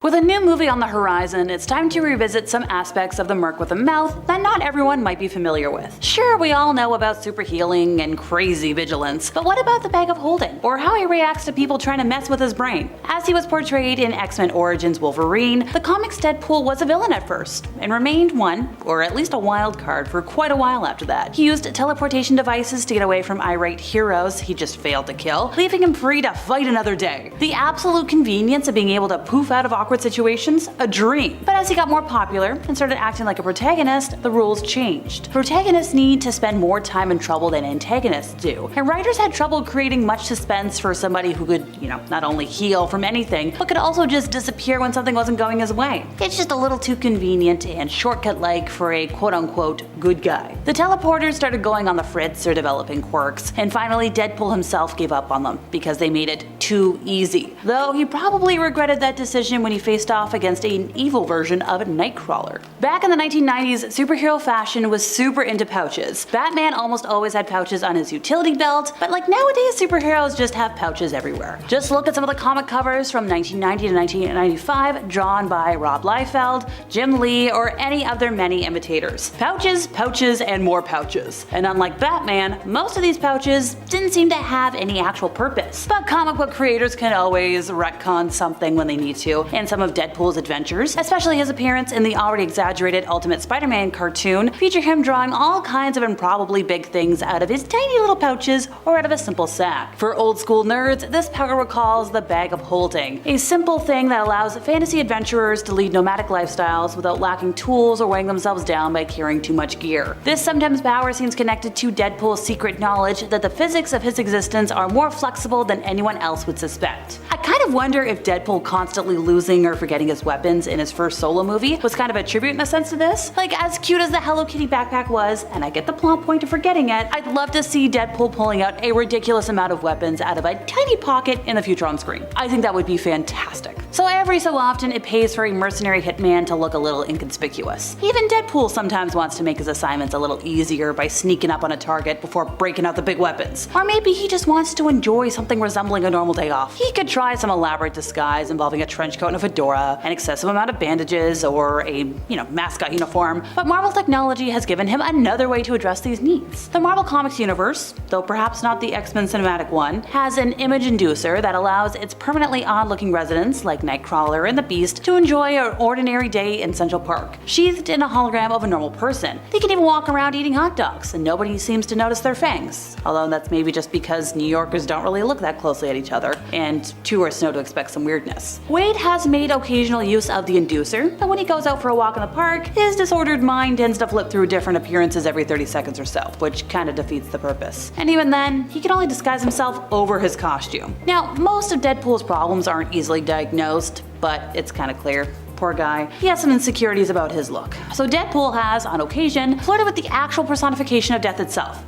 With a new movie on the horizon, it's time to revisit some aspects of the Merc with a Mouth that not everyone might be familiar with. Sure, we all know about super healing and crazy vigilance, but what about the Bag of Holding? Or how he reacts to people trying to mess with his brain? As he was portrayed in X-Men Origins Wolverine, the comics Deadpool was a villain at first, and remained one, or at least a wild card, for quite a while after that. He used teleportation devices to get away from irate heroes he just failed to kill, leaving him free to fight another day. The absolute convenience of being able to poof out of awkward situations, a dream. But as he got more popular and started acting like a protagonist, the rules changed. Protagonists need to spend more time and trouble than antagonists do, and writers had trouble creating much suspense for somebody who could, not only heal from anything, but could also just disappear when something wasn't going his way. It's just a little too convenient and shortcut-like for a quote-unquote good guy. The teleporters started going on the fritz or developing quirks, and finally Deadpool himself gave up on them because they made it too easy. Though he probably regretted that decision when he faced off against an evil version of Nightcrawler. Back in the 1990s, superhero fashion was super into pouches. Batman almost always had pouches on his utility belt, but like nowadays superheroes just have pouches everywhere. Just look at some of the comic covers from 1990 to 1995 drawn by Rob Liefeld, Jim Lee, or any of their many imitators. Pouches, pouches, and more pouches. And unlike Batman, most of these pouches didn't seem to have any actual purpose. But comic book creators can always retcon something when they need to, and some of Deadpool's adventures, especially his appearance in the already exaggerated Ultimate Spider-Man cartoon, feature him drawing all kinds of improbably big things out of his tiny little pouches or out of a simple sack. For old school nerds, this power recalls the Bag of Holding, a simple thing that allows fantasy adventurers to lead nomadic lifestyles without lacking tools or weighing themselves down by carrying too much gear. This sometimes power seems connected to Deadpool's secret knowledge that the physics of his existence are more flexible than anyone else would suspect. I kind of wonder if Deadpool constantly losing or forgetting his weapons in his first solo movie was kind of a tribute in a sense to this. Like, as cute as the Hello Kitty backpack was, and I get the plot point of forgetting it, I'd love to see Deadpool pulling out a ridiculous amount of weapons out of a tiny pocket in the future on screen. I think that would be fantastic. So every so often it pays for a mercenary hitman to look a little inconspicuous. Even Deadpool sometimes wants to make his assignments a little easier by sneaking up on a target before breaking out the big weapons. Or maybe he just wants to enjoy something resembling a normal day off. He could try some elaborate disguise involving a trench coat and a fedora, an excessive amount of bandages, or a, mascot uniform, but Marvel technology has given him another way to address these needs. The Marvel Comics universe, though perhaps not the X-Men cinematic one, has an image inducer that allows its permanently odd-looking residents, like Nightcrawler and the Beast, to enjoy an ordinary day in Central Park, sheathed in a hologram of a normal person. They can even walk around eating hot dogs, and nobody seems to notice their fangs. Although that's maybe just because New Yorkers don't really look that closely at each other, and tourists know to expect some weirdness. Wade has made occasional use of the inducer, but when he goes out for a walk in the park, his disordered mind tends to flip through different appearances every 30 seconds or so, which kinda defeats the purpose. And even then, he can only disguise himself over his costume. Now, most of Deadpool's problems aren't easily diagnosed, but it's kinda clear. Poor guy. He has some insecurities about his look. So Deadpool has, on occasion, flirted with the actual personification of death itself.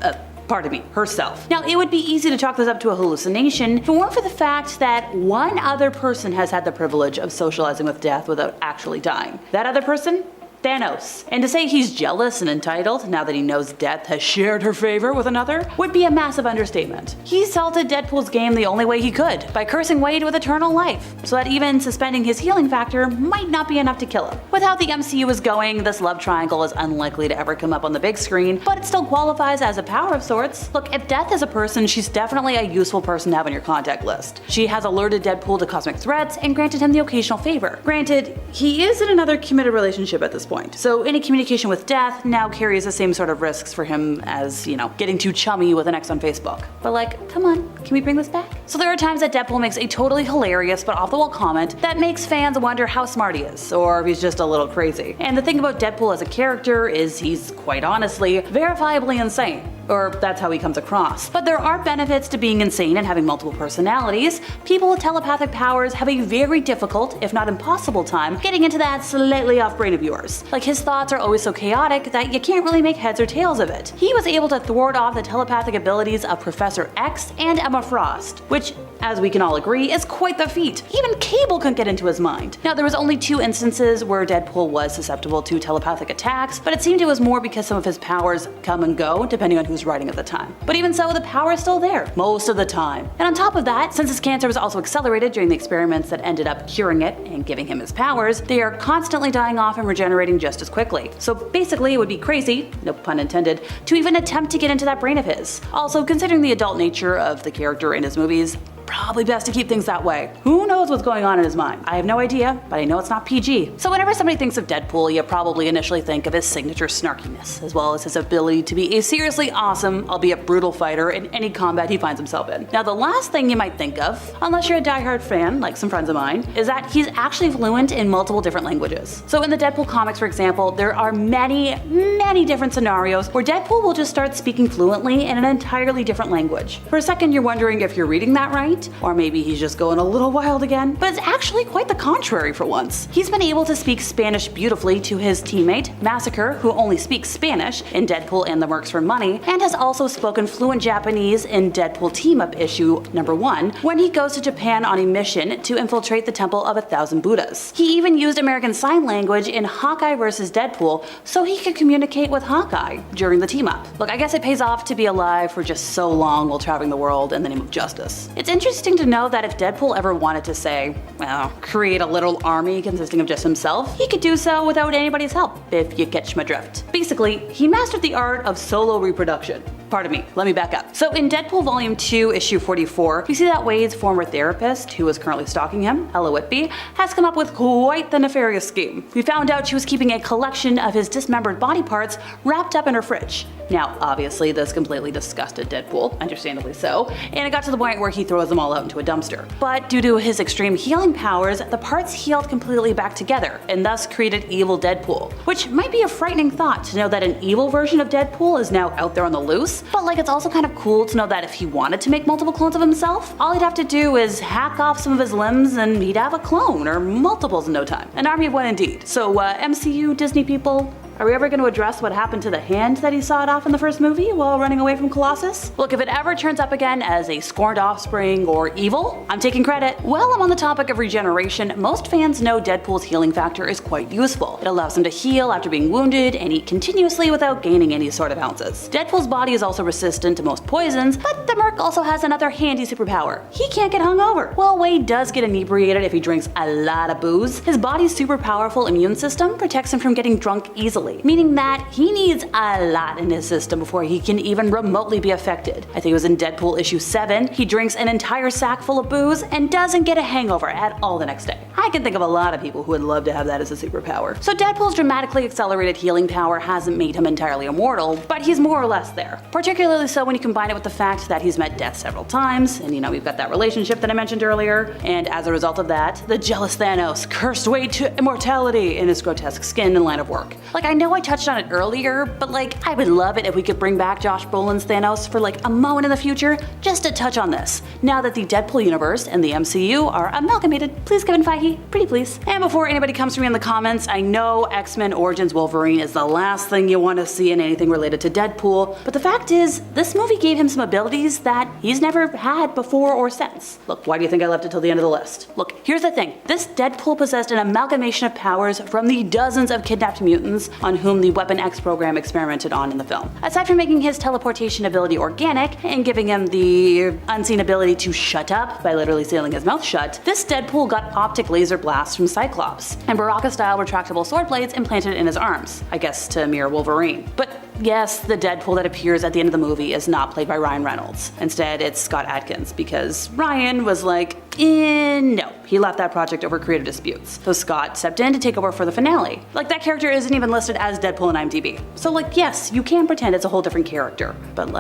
Herself. Now, it would be easy to chalk this up to a hallucination if it weren't for the fact that one other person has had the privilege of socializing with death without actually dying. That other person? Thanos. And to say he's jealous and entitled now that he knows death has shared her favor with another would be a massive understatement. He salted Deadpool's game the only way he could, by cursing Wade with eternal life, so that even suspending his healing factor might not be enough to kill him. With how the MCU is going, this love triangle is unlikely to ever come up on the big screen, but it still qualifies as a power of sorts. Look, if Death is a person, she's definitely a useful person to have on your contact list. She has alerted Deadpool to cosmic threats and granted him the occasional favor. Granted, he is in another committed relationship at this point, so any communication with Death now carries the same sort of risks for him as, getting too chummy with an ex on Facebook. But like, come on, can we bring this back? So there are times that Deadpool makes a totally hilarious but off-the-wall comment that makes fans wonder how smart he is, or if he's just a little crazy. And the thing about Deadpool as a character is he's, quite honestly, verifiably insane. Or that's how he comes across. But there are benefits to being insane and having multiple personalities. People with telepathic powers have a very difficult, if not impossible time, getting into that slightly off brain of yours. Like, his thoughts are always so chaotic that you can't really make heads or tails of it. He was able to thwart off the telepathic abilities of Professor X and Emma Frost, which, as we can all agree, is quite the feat. Even Cable couldn't get into his mind. Now, there was only 2 instances where Deadpool was susceptible to telepathic attacks, but it seemed it was more because some of his powers come and go depending on who who's writing at the time. But even so, the power is still there, most of the time. And on top of that, since his cancer was also accelerated during the experiments that ended up curing it and giving him his powers, they are constantly dying off and regenerating just as quickly. So basically, it would be crazy, no pun intended, to even attempt to get into that brain of his. Also, considering the adult nature of the character in his movies, probably best to keep things that way. Who knows what's going on in his mind? I have no idea, but I know it's not PG. So whenever somebody thinks of Deadpool, you probably initially think of his signature snarkiness, as well as his ability to be a seriously awesome, albeit brutal fighter in any combat he finds himself in. Now the last thing you might think of, unless you're a diehard fan, like some friends of mine, is that he's actually fluent in multiple different languages. So in the Deadpool comics, for example, there are many different scenarios where Deadpool will just start speaking fluently in an entirely different language. For a second, you're wondering if you're reading that right, or maybe he's just going a little wild again. But it's actually quite the contrary for once. He's been able to speak Spanish beautifully to his teammate, Massacre, who only speaks Spanish in Deadpool and the Mercs for Money, and has also spoken fluent Japanese in Deadpool Team-Up issue #1 when he goes to Japan on a mission to infiltrate the Temple of 1,000 Buddhas. He even used American Sign Language in Hawkeye vs. Deadpool so he could communicate with Hawkeye during the team-up. Look, I guess it pays off to be alive for just so long while traveling the world in the name of justice. It's interesting to know that if Deadpool ever wanted to say, well, create a little army consisting of just himself, he could do so without anybody's help, if you catch my drift. Basically, he mastered the art of solo reproduction. Pardon me, let me back up. So in Deadpool Volume 2, Issue 44, we see that Wade's former therapist, who is currently stalking him, Ella Whitby, has come up with quite the nefarious scheme. We found out she was keeping a collection of his dismembered body parts wrapped up in her fridge. Now, obviously, this completely disgusted Deadpool, understandably so, and it got to the point where he throws them all out into a dumpster. But due to his extreme healing powers, the parts healed completely back together, and thus created evil Deadpool. Which might be a frightening thought to know that an evil version of Deadpool is now out there on the loose, but like it's also kind of cool to know that if he wanted to make multiple clones of himself, all he'd have to do is hack off some of his limbs and he'd have a clone, or multiples in no time. An army of one indeed. So MCU, Disney people, are we ever going to address what happened to the hand that he sawed off in the first movie while running away from Colossus? Look, if it ever turns up again as a scorned offspring or evil, I'm taking credit. While I'm on the topic of regeneration, most fans know Deadpool's healing factor is quite useful. It allows him to heal after being wounded and eat continuously without gaining any sort of ounces. Deadpool's body is also resistant to most poisons, but the Merc also has another handy superpower. He can't get hungover. While Wade does get inebriated if he drinks a lot of booze, his body's super powerful immune system protects him from getting drunk easily, meaning that he needs a lot in his system before he can even remotely be affected. I think it was in Deadpool issue 7, he drinks an entire sack full of booze and doesn't get a hangover at all the next day. I can think of a lot of people who would love to have that as a superpower. So Deadpool's dramatically accelerated healing power hasn't made him entirely immortal, but he's more or less there. Particularly so when you combine it with the fact that he's met death several times, and we've got that relationship that I mentioned earlier, and as a result of that, the jealous Thanos cursed Wade to immortality in his grotesque skin and line of work. Like, I know I touched on it earlier, but I would love it if we could bring back Josh Brolin's Thanos for a moment in the future, just to touch on this, now that the Deadpool universe and the MCU are amalgamated. Please, Kevin Feige, pretty please. And before anybody comes for me in the comments, I know X-Men Origins Wolverine is the last thing you want to see in anything related to Deadpool, but the fact is, this movie gave him some abilities that he's never had before or since. Look, why do you think I left it till the end of the list? Look, here's the thing. This Deadpool possessed an amalgamation of powers from the dozens of kidnapped mutants on whom the Weapon X program experimented on in the film. Aside from making his teleportation ability organic and giving him the unseen ability to shut up by literally sealing his mouth shut, this Deadpool got optic laser blasts from Cyclops and Baraka-style retractable sword blades implanted in his arms, I guess to mirror Wolverine. But yes, the Deadpool that appears at the end of the movie is not played by Ryan Reynolds. Instead, it's Scott Adkins, because Ryan was like, no. He left that project over creative disputes. So Scott stepped in to take over for the finale. That character isn't even listed as Deadpool in IMDb. So yes, you can pretend it's a whole different character, but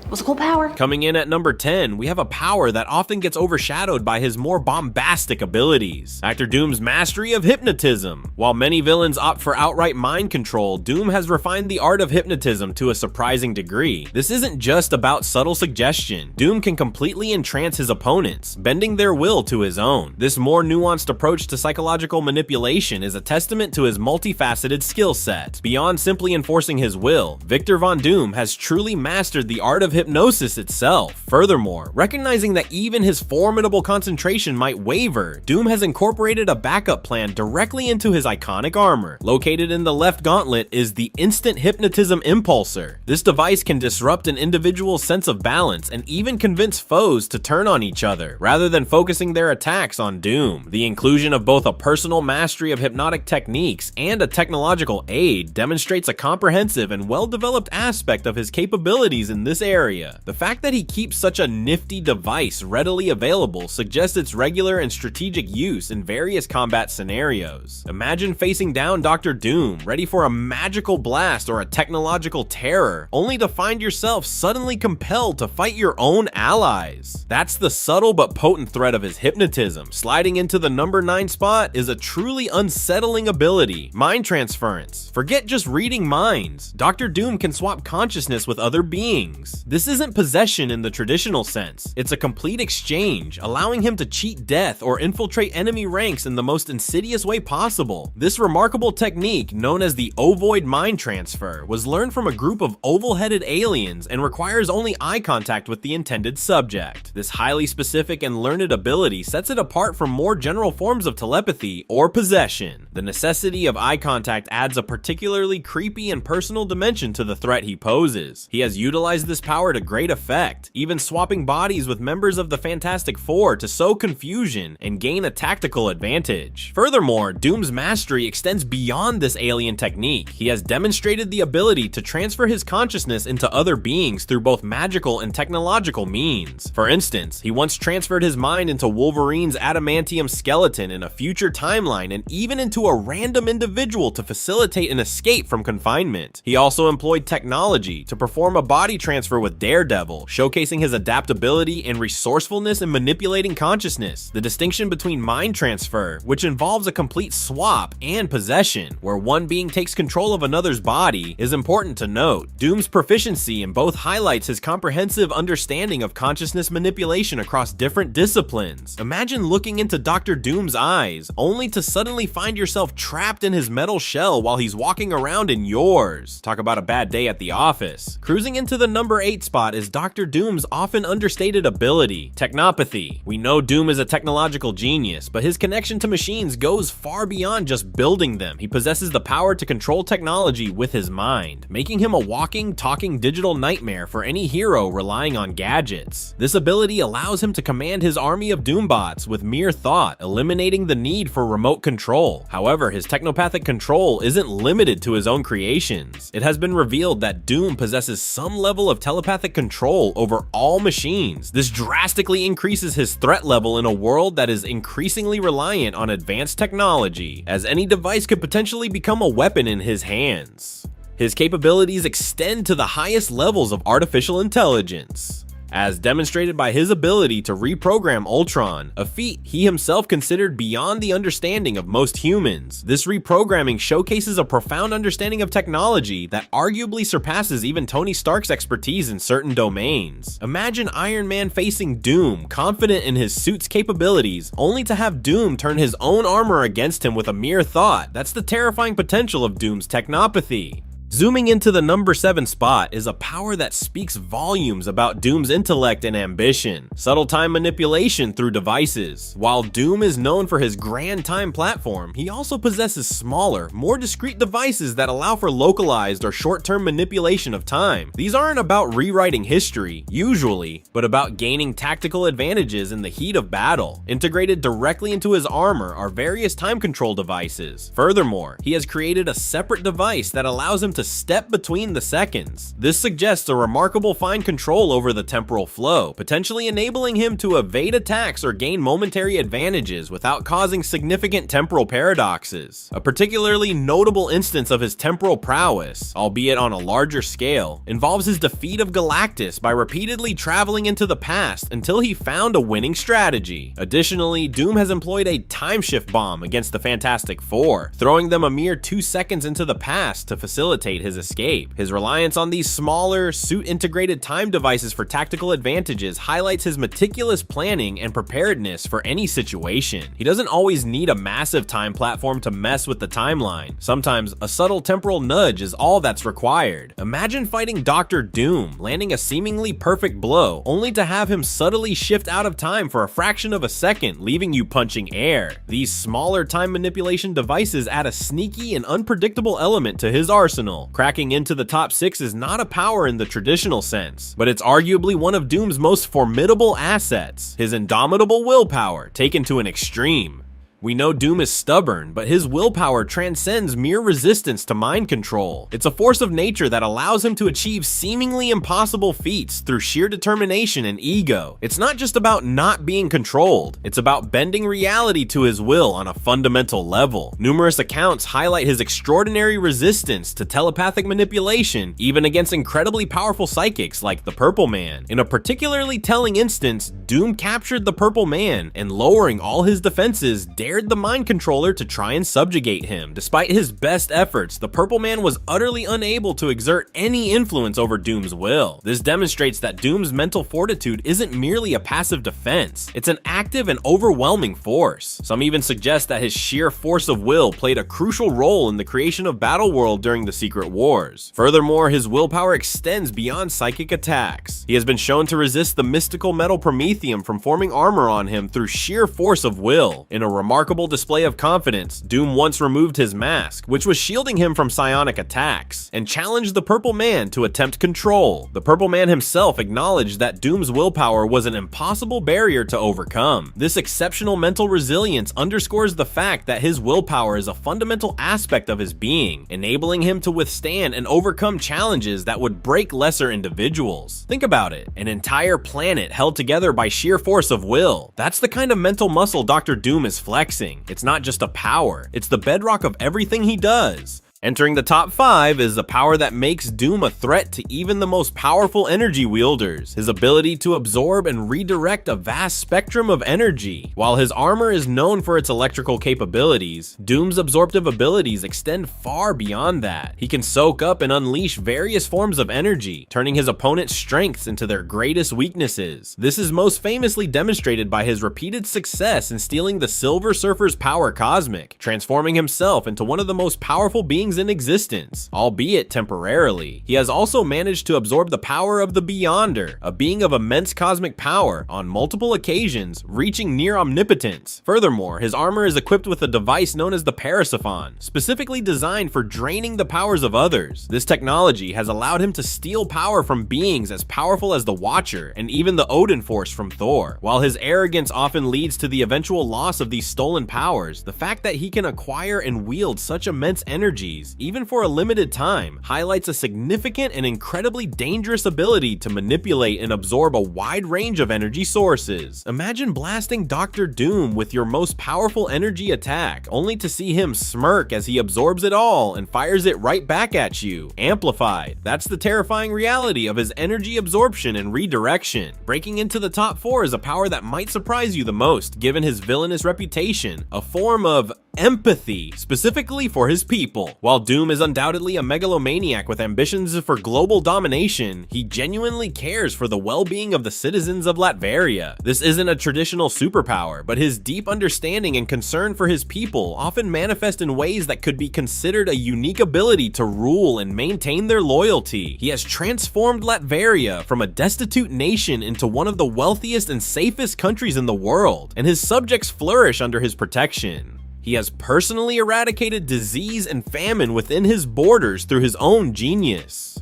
what's a cool power? Coming in at number 10, we have a power that often gets overshadowed by his more bombastic abilities. Actor Doom's mastery of hypnotism. While many villains opt for outright mind control, Doom has refined the art of hypnotism to a surprising degree. This isn't just about subtle suggestion. Doom can completely entrance his opponents, bending their will to his own. This more more nuanced approach to psychological manipulation is a testament to his multifaceted skill set. Beyond simply enforcing his will, Victor Von Doom has truly mastered the art of hypnosis itself. Furthermore, recognizing that even his formidable concentration might waver, Doom has incorporated a backup plan directly into his iconic armor. Located in the left gauntlet is the Instant Hypnotism Impulsor. This device can disrupt an individual's sense of balance and even convince foes to turn on each other, rather than focusing their attacks on Doom. The inclusion of both a personal mastery of hypnotic techniques and a technological aid demonstrates a comprehensive and well-developed aspect of his capabilities in this area. The fact that he keeps such a nifty device readily available suggests its regular and strategic use in various combat scenarios. Imagine facing down Dr. Doom, ready for a magical blast or a technological terror, only to find yourself suddenly compelled to fight your own allies. That's the subtle but potent threat of his hypnotism. Sliding into the number 9 spot is a truly unsettling ability, mind transference. Forget just reading minds. Dr. Doom can swap consciousness with other beings. This isn't possession in the traditional sense. It's a complete exchange, allowing him to cheat death or infiltrate enemy ranks in the most insidious way possible. This remarkable technique, known as the ovoid mind transfer, was learned from a group of oval-headed aliens and requires only eye contact with the intended subject. This highly specific and learned ability sets it apart from more general forms of telepathy or possession. The necessity of eye contact adds a particularly creepy and personal dimension to the threat he poses. He has utilized this power to great effect, even swapping bodies with members of the Fantastic Four to sow confusion and gain a tactical advantage. Furthermore, Doom's mastery extends beyond this alien technique. He has demonstrated the ability to transfer his consciousness into other beings through both magical and technological means. For instance, he once transferred his mind into Wolverine's adamantium skeleton in a future timeline and even into a random individual to facilitate an escape from confinement. He also employed technology to perform a body transfer with Daredevil, showcasing his adaptability and resourcefulness in manipulating consciousness. The distinction between mind transfer, which involves a complete swap, and possession, where one being takes control of another's body, is important to note. Doom's proficiency in both highlights his comprehensive understanding of consciousness manipulation across different disciplines. Imagine looking into Dr. Doom's eyes, only to suddenly find yourself trapped in his metal shell while he's walking around in yours. Talk about a bad day at the office. Cruising into the number 8 spot is Dr. Doom's often understated ability, technopathy. We know Doom is a technological genius, but his connection to machines goes far beyond just building them. He possesses the power to control technology with his mind, making him a walking, talking digital nightmare for any hero relying on gadgets. This ability allows him to command his army of Doombots with mere thought, eliminating the need for remote control. However, his technopathic control isn't limited to his own creations. It has been revealed that Doom possesses some level of telepathic control over all machines. This drastically increases his threat level in a world that is increasingly reliant on advanced technology, as any device could potentially become a weapon in his hands. His capabilities extend to the highest levels of artificial intelligence, as demonstrated by his ability to reprogram Ultron, a feat he himself considered beyond the understanding of most humans. This reprogramming showcases a profound understanding of technology that arguably surpasses even Tony Stark's expertise in certain domains. Imagine Iron Man facing Doom, confident in his suit's capabilities, only to have Doom turn his own armor against him with a mere thought. That's the terrifying potential of Doom's technopathy. Zooming into the number 7 spot is a power that speaks volumes about Doom's intellect and ambition: subtle time manipulation through devices. While Doom is known for his grand time platform, he also possesses smaller, more discrete devices that allow for localized or short-term manipulation of time. These aren't about rewriting history, usually, but about gaining tactical advantages in the heat of battle. Integrated directly into his armor are various time control devices. Furthermore, he has created a separate device that allows him to step between the seconds. This suggests a remarkable fine control over the temporal flow, potentially enabling him to evade attacks or gain momentary advantages without causing significant temporal paradoxes. A particularly notable instance of his temporal prowess, albeit on a larger scale, involves his defeat of Galactus by repeatedly traveling into the past until he found a winning strategy. Additionally, Doom has employed a time shift bomb against the Fantastic Four, throwing them a mere 2 seconds into the past to facilitate facilitate his escape. His reliance on these smaller, suit-integrated time devices for tactical advantages highlights his meticulous planning and preparedness for any situation. He doesn't always need a massive time platform to mess with the timeline. Sometimes a subtle temporal nudge is all that's required. Imagine fighting Dr. Doom, landing a seemingly perfect blow, only to have him subtly shift out of time for a fraction of a second, leaving you punching air. These smaller time manipulation devices add a sneaky and unpredictable element to his arsenal. Cracking into the top 6 is not a power in the traditional sense, but it's arguably one of Doom's most formidable assets, his indomitable willpower taken to an extreme. We know Doom is stubborn, but his willpower transcends mere resistance to mind control. It's a force of nature that allows him to achieve seemingly impossible feats through sheer determination and ego. It's not just about not being controlled, it's about bending reality to his will on a fundamental level. Numerous accounts highlight his extraordinary resistance to telepathic manipulation, even against incredibly powerful psychics like the Purple Man. In a particularly telling instance, Doom captured the Purple Man and, lowering all his defenses, dared the mind controller to try and subjugate him. Despite his best efforts, the Purple Man was utterly unable to exert any influence over Doom's will. This demonstrates that Doom's mental fortitude isn't merely a passive defense, it's an active and overwhelming force. Some even suggest that his sheer force of will played a crucial role in the creation of Battleworld during the Secret Wars. Furthermore, his willpower extends beyond psychic attacks. He has been shown to resist the mystical metal Promethium from forming armor on him through sheer force of will. In a remarkable display of confidence, Doom once removed his mask, which was shielding him from psionic attacks, and challenged the Purple Man to attempt control. The Purple Man himself acknowledged that Doom's willpower was an impossible barrier to overcome. This exceptional mental resilience underscores the fact that his willpower is a fundamental aspect of his being, enabling him to withstand and overcome challenges that would break lesser individuals. Think about it, an entire planet held together by sheer force of will. That's the kind of mental muscle Dr. Doom is flexing. It's not just a power, it's the bedrock of everything he does. Entering the top 5 is the power that makes Doom a threat to even the most powerful energy wielders: his ability to absorb and redirect a vast spectrum of energy. While his armor is known for its electrical capabilities, Doom's absorptive abilities extend far beyond that. He can soak up and unleash various forms of energy, turning his opponent's strengths into their greatest weaknesses. This is most famously demonstrated by his repeated success in stealing the Silver Surfer's power cosmic, transforming himself into one of the most powerful beings in existence, albeit temporarily. He has also managed to absorb the power of the Beyonder, a being of immense cosmic power, on multiple occasions, reaching near omnipotence. Furthermore, his armor is equipped with a device known as the Parasiphon, specifically designed for draining the powers of others. This technology has allowed him to steal power from beings as powerful as the Watcher and even the Odin Force from Thor. While his arrogance often leads to the eventual loss of these stolen powers, the fact that he can acquire and wield such immense energies, even for a limited time, highlights a significant and incredibly dangerous ability to manipulate and absorb a wide range of energy sources. Imagine blasting Dr. Doom with your most powerful energy attack, only to see him smirk as he absorbs it all and fires it right back at you, amplified. That's the terrifying reality of his energy absorption and redirection. Breaking into the top 4 is a power that might surprise you the most, given his villainous reputation, a form of empathy, specifically for his people. While Doom is undoubtedly a megalomaniac with ambitions for global domination, he genuinely cares for the well-being of the citizens of Latveria. This isn't a traditional superpower, but his deep understanding and concern for his people often manifest in ways that could be considered a unique ability to rule and maintain their loyalty. He has transformed Latveria from a destitute nation into one of the wealthiest and safest countries in the world, and his subjects flourish under his protection. He has personally eradicated disease and famine within his borders through his own genius.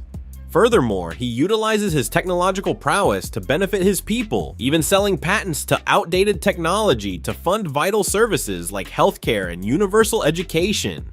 Furthermore, he utilizes his technological prowess to benefit his people, even selling patents to outdated technology to fund vital services like healthcare and universal education.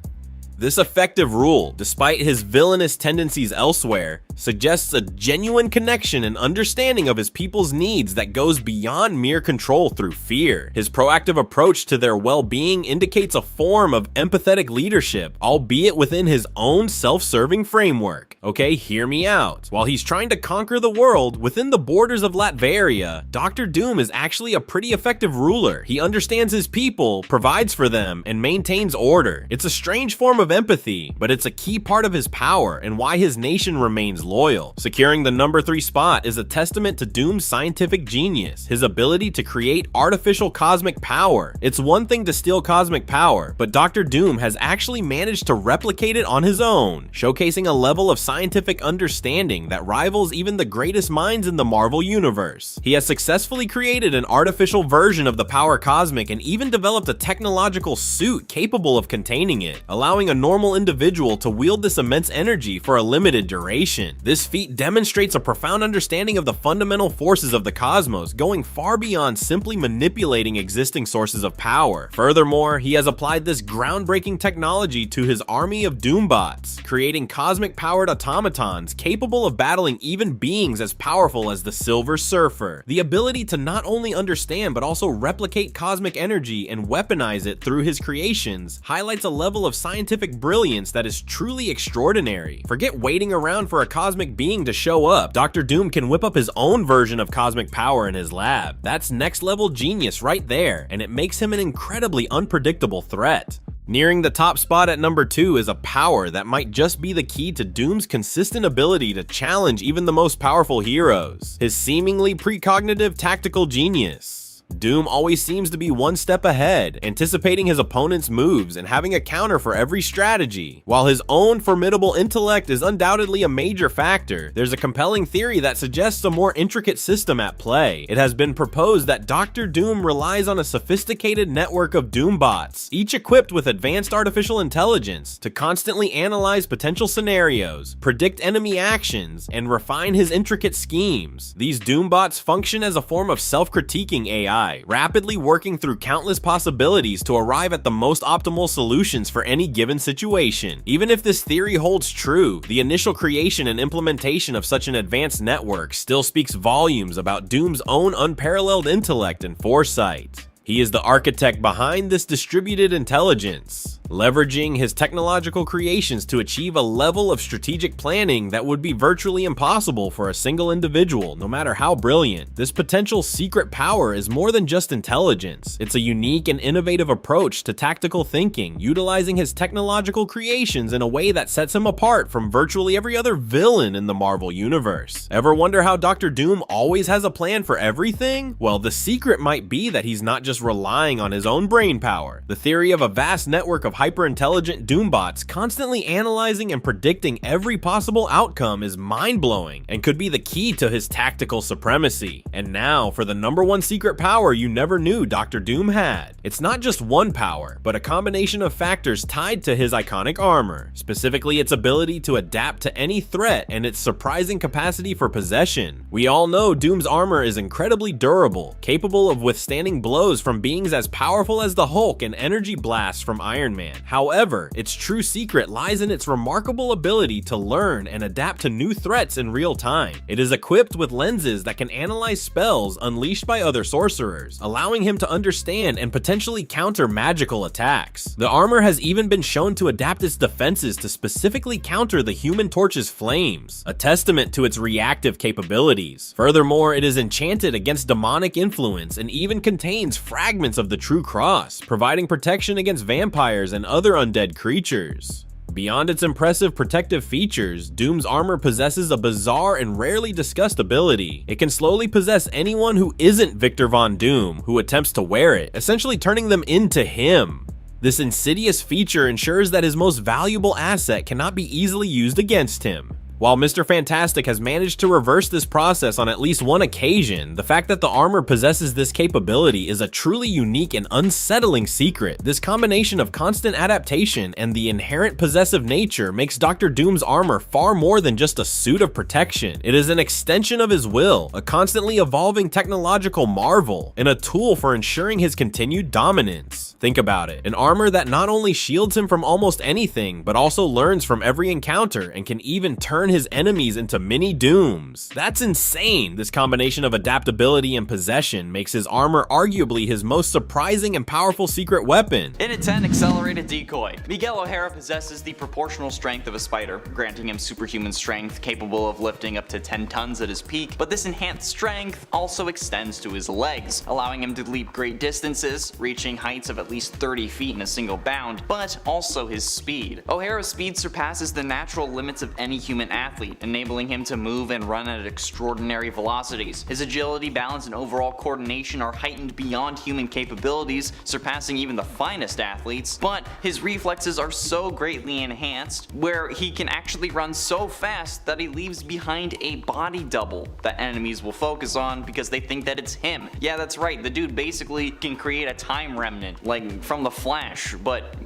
This effective rule, despite his villainous tendencies elsewhere, suggests a genuine connection and understanding of his people's needs that goes beyond mere control through fear. His proactive approach to their well-being indicates a form of empathetic leadership, albeit within his own self-serving framework. Okay, hear me out. While he's trying to conquer the world within the borders of Latveria, Dr. Doom is actually a pretty effective ruler. He understands his people, provides for them, and maintains order. It's a strange form of empathy, but it's a key part of his power and why his nation remains loyal. Securing the number 3 spot is a testament to Doom's scientific genius, his ability to create artificial cosmic power. It's one thing to steal cosmic power, but Dr. Doom has actually managed to replicate it on his own, showcasing a level of scientific understanding that rivals even the greatest minds in the Marvel Universe. He has successfully created an artificial version of the power cosmic and even developed a technological suit capable of containing it, allowing a normal individual to wield this immense energy for a limited duration. This feat demonstrates a profound understanding of the fundamental forces of the cosmos, going far beyond simply manipulating existing sources of power. Furthermore, he has applied this groundbreaking technology to his army of Doombots, creating cosmic-powered automatons capable of battling even beings as powerful as the Silver Surfer. The ability to not only understand but also replicate cosmic energy and weaponize it through his creations highlights a level of scientific brilliance that is truly extraordinary. Forget waiting around for a cosmic being to show up. Dr. Doom can whip up his own version of cosmic power in his lab. That's next level genius right there, and it makes him an incredibly unpredictable threat. Nearing the top spot at number 2 is a power that might just be the key to Doom's consistent ability to challenge even the most powerful heroes: his seemingly precognitive tactical genius. Doom always seems to be one step ahead, anticipating his opponent's moves and having a counter for every strategy. While his own formidable intellect is undoubtedly a major factor, there's a compelling theory that suggests a more intricate system at play. It has been proposed that Dr. Doom relies on a sophisticated network of Doombots, each equipped with advanced artificial intelligence, to constantly analyze potential scenarios, predict enemy actions, and refine his intricate schemes. These Doombots function as a form of self-critiquing AI, rapidly working through countless possibilities to arrive at the most optimal solutions for any given situation. Even if this theory holds true, the initial creation and implementation of such an advanced network still speaks volumes about Doom's own unparalleled intellect and foresight. He is the architect behind this distributed intelligence, leveraging his technological creations to achieve a level of strategic planning that would be virtually impossible for a single individual, no matter how brilliant. This potential secret power is more than just intelligence. It's a unique and innovative approach to tactical thinking, utilizing his technological creations in a way that sets him apart from virtually every other villain in the Marvel Universe. Ever wonder how Dr. Doom always has a plan for everything? Well, the secret might be that he's not just relying on his own brain power. The theory of a vast network of hyper-intelligent Doombots constantly analyzing and predicting every possible outcome is mind-blowing and could be the key to his tactical supremacy. And now for the number 1 secret power you never knew Dr. Doom had. It's not just one power, but a combination of factors tied to his iconic armor, specifically its ability to adapt to any threat and its surprising capacity for possession. We all know Doom's armor is incredibly durable, capable of withstanding blows from beings as powerful as the Hulk and energy blasts from Iron Man. However, its true secret lies in its remarkable ability to learn and adapt to new threats in real time. It is equipped with lenses that can analyze spells unleashed by other sorcerers, allowing him to understand and potentially counter magical attacks. The armor has even been shown to adapt its defenses to specifically counter the Human Torch's flames, a testament to its reactive capabilities. Furthermore, it is enchanted against demonic influence and even contains fragments of the True Cross, providing protection against vampires and other undead creatures. Beyond its impressive protective features, Doom's armor possesses a bizarre and rarely discussed ability. It can slowly possess anyone who isn't Victor Von Doom who attempts to wear it, essentially turning them into him. This insidious feature ensures that his most valuable asset cannot be easily used against him. While Mr. Fantastic has managed to reverse this process on at least one occasion, the fact that the armor possesses this capability is a truly unique and unsettling secret. This combination of constant adaptation and the inherent possessive nature makes Dr. Doom's armor far more than just a suit of protection. It is an extension of his will, a constantly evolving technological marvel, and a tool for ensuring his continued dominance. Think about it, an armor that not only shields him from almost anything, but also learns from every encounter and can even turn turn his enemies into mini Dooms. That's insane. This combination of adaptability and possession makes his armor arguably his most surprising and powerful secret weapon. In at 10, Accelerated Decoy. Miguel O'Hara possesses the proportional strength of a spider, granting him superhuman strength capable of lifting up to 10 tons at his peak, but this enhanced strength also extends to his legs, allowing him to leap great distances, reaching heights of at least 30 feet in a single bound, but also his speed. O'Hara's speed surpasses the natural limits of any human athlete, enabling him to move and run at extraordinary velocities. His agility, balance, and overall coordination are heightened beyond human capabilities, surpassing even the finest athletes, but his reflexes are so greatly enhanced where he can actually run so fast that he leaves behind a body double that enemies will focus on because they think that it's him. Yeah, that's right, the dude basically can create a time remnant, like from the Flash, but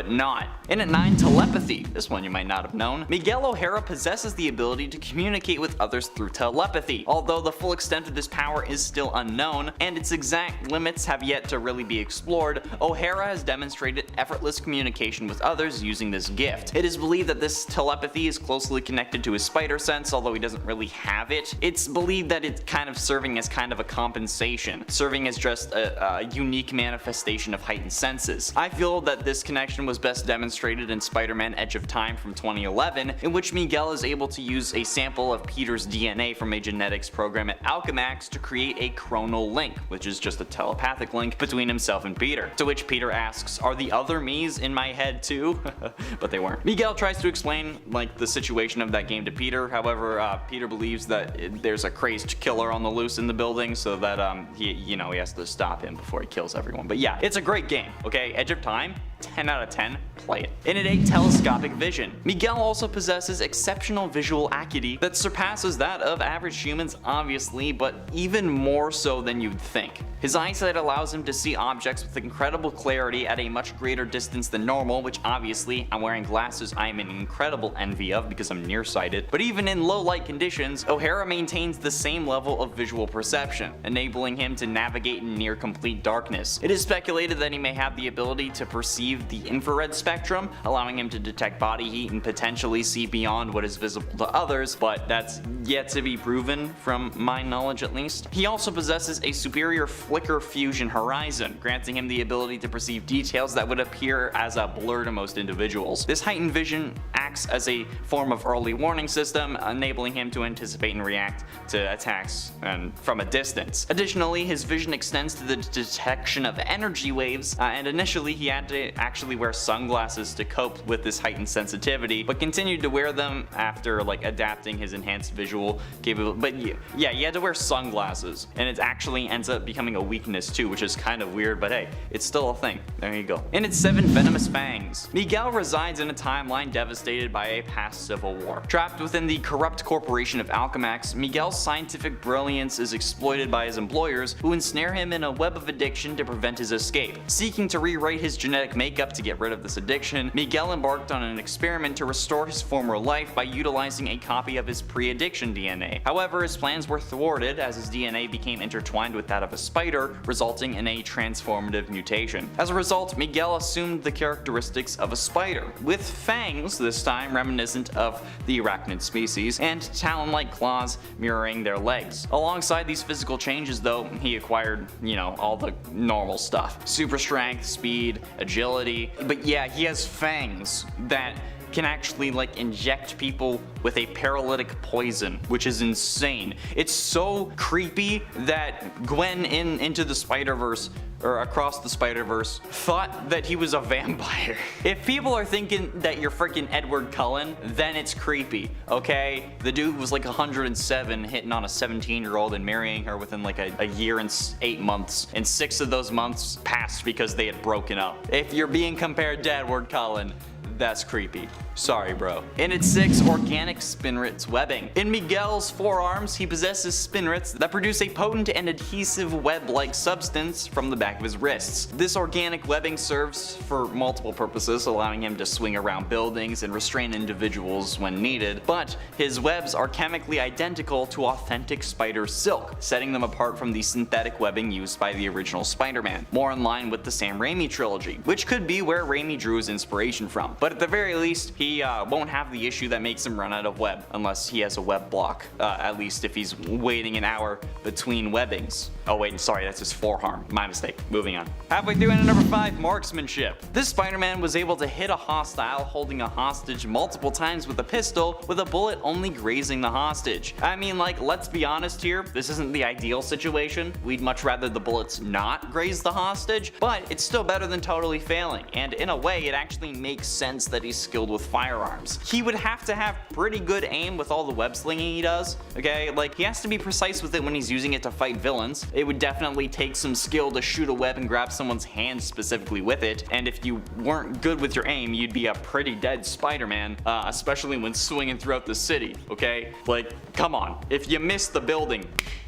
not. In at 9, Telepathy. This one you might not have known. Miguel O'Hara possesses the ability to communicate with others through telepathy, although the full extent of this power is still unknown, and its exact limits have yet to really be explored. O'Hara has demonstrated effortless communication with others using this gift. It is believed that this telepathy is closely connected to his spider sense, although he doesn't really have it. It's believed that it's kind of serving as kind of a compensation, serving as just a unique manifestation of heightened senses. I feel that this connection was best demonstrated in Spider-Man Edge of Time from 2011, in which Miguel is able to use a sample of Peter's DNA from a genetics program at Alchemax to create a chronal link, which is just a telepathic link between himself and Peter. To which Peter asks, "Are the other me's in my head too?" But they weren't. Miguel tries to explain the situation of that game to Peter. However, Peter believes that there's a crazed killer on the loose in the building, so that he has to stop him before he kills everyone. But yeah, it's a great game. Okay, Edge of Time, 10 out of 10, play it. In at 8, Telescopic Vision. Miguel also possesses exceptional visual acuity that surpasses that of average humans, obviously, but even more so than you'd think. His eyesight allows him to see objects with incredible clarity at a much greater distance than normal, which obviously, I'm wearing glasses I am in incredible envy of because I'm nearsighted. But even in low light conditions, O'Hara maintains the same level of visual perception, enabling him to navigate in near complete darkness. It is speculated that he may have the ability to perceive the infrared spectrum, allowing him to detect body heat and potentially see beyond what is visible to others, but that's yet to be proven from my knowledge at least. He also possesses a superior flicker fusion horizon, granting him the ability to perceive details that would appear as a blur to most individuals. This heightened vision acts as a form of early warning system, enabling him to anticipate and react to attacks from a distance. Additionally, his vision extends to the detection of energy waves, and initially he had to actually wear sunglasses to cope with this heightened sensitivity, but continued to wear them after adapting his enhanced visual capability. But yeah, he had to wear sunglasses, and it actually ends up becoming a weakness too, which is kind of weird, but hey, it's still a thing. There you go. In at 7, Venomous Fangs. Miguel resides in a timeline devastated by a past civil war. Trapped within the corrupt corporation of Alchemax, Miguel's scientific brilliance is exploited by his employers, who ensnare him in a web of addiction to prevent his escape. Seeking to rewrite his genetic makeup to get rid of this addiction, Miguel embarked on an experiment to restore his former life by utilizing a copy of his pre-addiction DNA. However, his plans were thwarted as his DNA became intertwined with that of a spider, resulting in a transformative mutation. As a result, Miguel assumed the characteristics of a spider, with fangs this time reminiscent of the arachnid species, and talon-like claws mirroring their legs. Alongside these physical changes though, he acquired, all the normal stuff. Super strength, speed, agility, but yeah, he has fangs that can actually inject people with a paralytic poison, which is insane. It's so creepy that Gwen in Into the Spider-Verse, or Across the Spider-Verse, thought that he was a vampire. If people are thinking that you're freaking Edward Cullen, then it's creepy, okay? The dude was 107, hitting on a 17-year-old and marrying her within a year and 8 months, and 6 of those months passed because they had broken up. If you're being compared to Edward Cullen, that's creepy. Sorry, bro. In at 6, Organic Spinrit's Webbing. In Miguel's forearms, he possesses spinrits that produce a potent and adhesive web-like substance from the back of his wrists. This organic webbing serves for multiple purposes, allowing him to swing around buildings and restrain individuals when needed, but his webs are chemically identical to authentic spider silk, setting them apart from the synthetic webbing used by the original Spider-Man, more in line with the Sam Raimi trilogy, which could be where Raimi drew his inspiration from. But but at the very least, he won't have the issue that makes him run out of web, unless he has a web block, at least if he's waiting an hour between webbings. Oh wait, sorry, that's his forearm. My mistake. Moving on. Halfway through into number 5, marksmanship. This Spider-Man was able to hit a hostile holding a hostage multiple times with a pistol, with a bullet only grazing the hostage. I mean, like, let's be honest here, this isn't the ideal situation. We'd much rather the bullets not graze the hostage, but it's still better than totally failing, and in a way, it actually makes sense that he's skilled with firearms. He would have to have pretty good aim with all the web slinging he does, okay? Like, he has to be precise with it when he's using it to fight villains. It would definitely take some skill to shoot a web and grab someone's hand specifically with it, and if you weren't good with your aim, you'd be a pretty dead Spider-Man, especially when swinging throughout the city, okay? Like, come on. If you miss the building,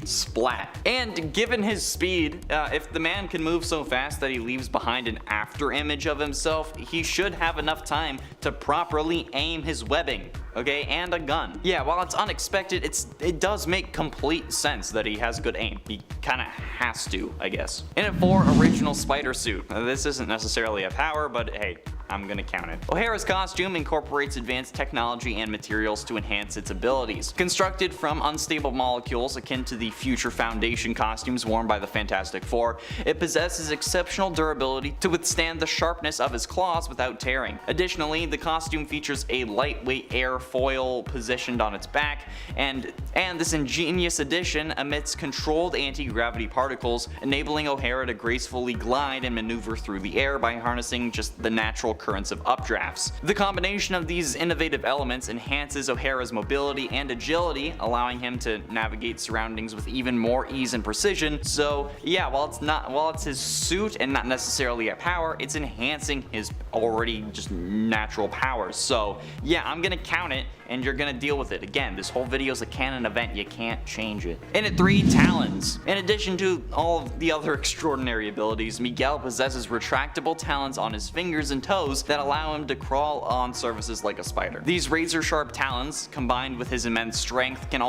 splat. And given his speed, if the man can move so fast that he leaves behind an after image of himself, he should have enough time to properly aim his webbing, okay, and a gun. Yeah, while it's unexpected, it does make complete sense that he has good aim. He kinda has to, I guess. In at 4, original spider suit. This isn't necessarily a power, but hey, I'm gonna count it. O'Hara's costume incorporates advanced technology and materials to enhance its abilities. Constructed from unstable molecules akin to the Future Foundation costumes worn by the Fantastic Four, it possesses exceptional durability to withstand the sharpness of his claws without tearing. Additionally, the costume features a lightweight airfoil positioned on its back, and this ingenious addition emits controlled anti-gravity particles, enabling O'Hara to gracefully glide and maneuver through the air by harnessing just the natural currents of updrafts. The combination of these innovative elements enhances O'Hara's mobility and agility, allowing him to navigate surroundings with even more ease and precision. So yeah, while it's his suit and not necessarily a power, it's enhancing his already just natural powers. So yeah, I'm gonna count it, and you're gonna deal with it. Again, this whole video is a canon event, you can't change it. In at 3, talons. In addition to all of the other extraordinary abilities, Miguel possesses retractable talons on his fingers and toes that allow him to crawl on surfaces like a spider. These razor-sharp talons, combined with his immense strength, can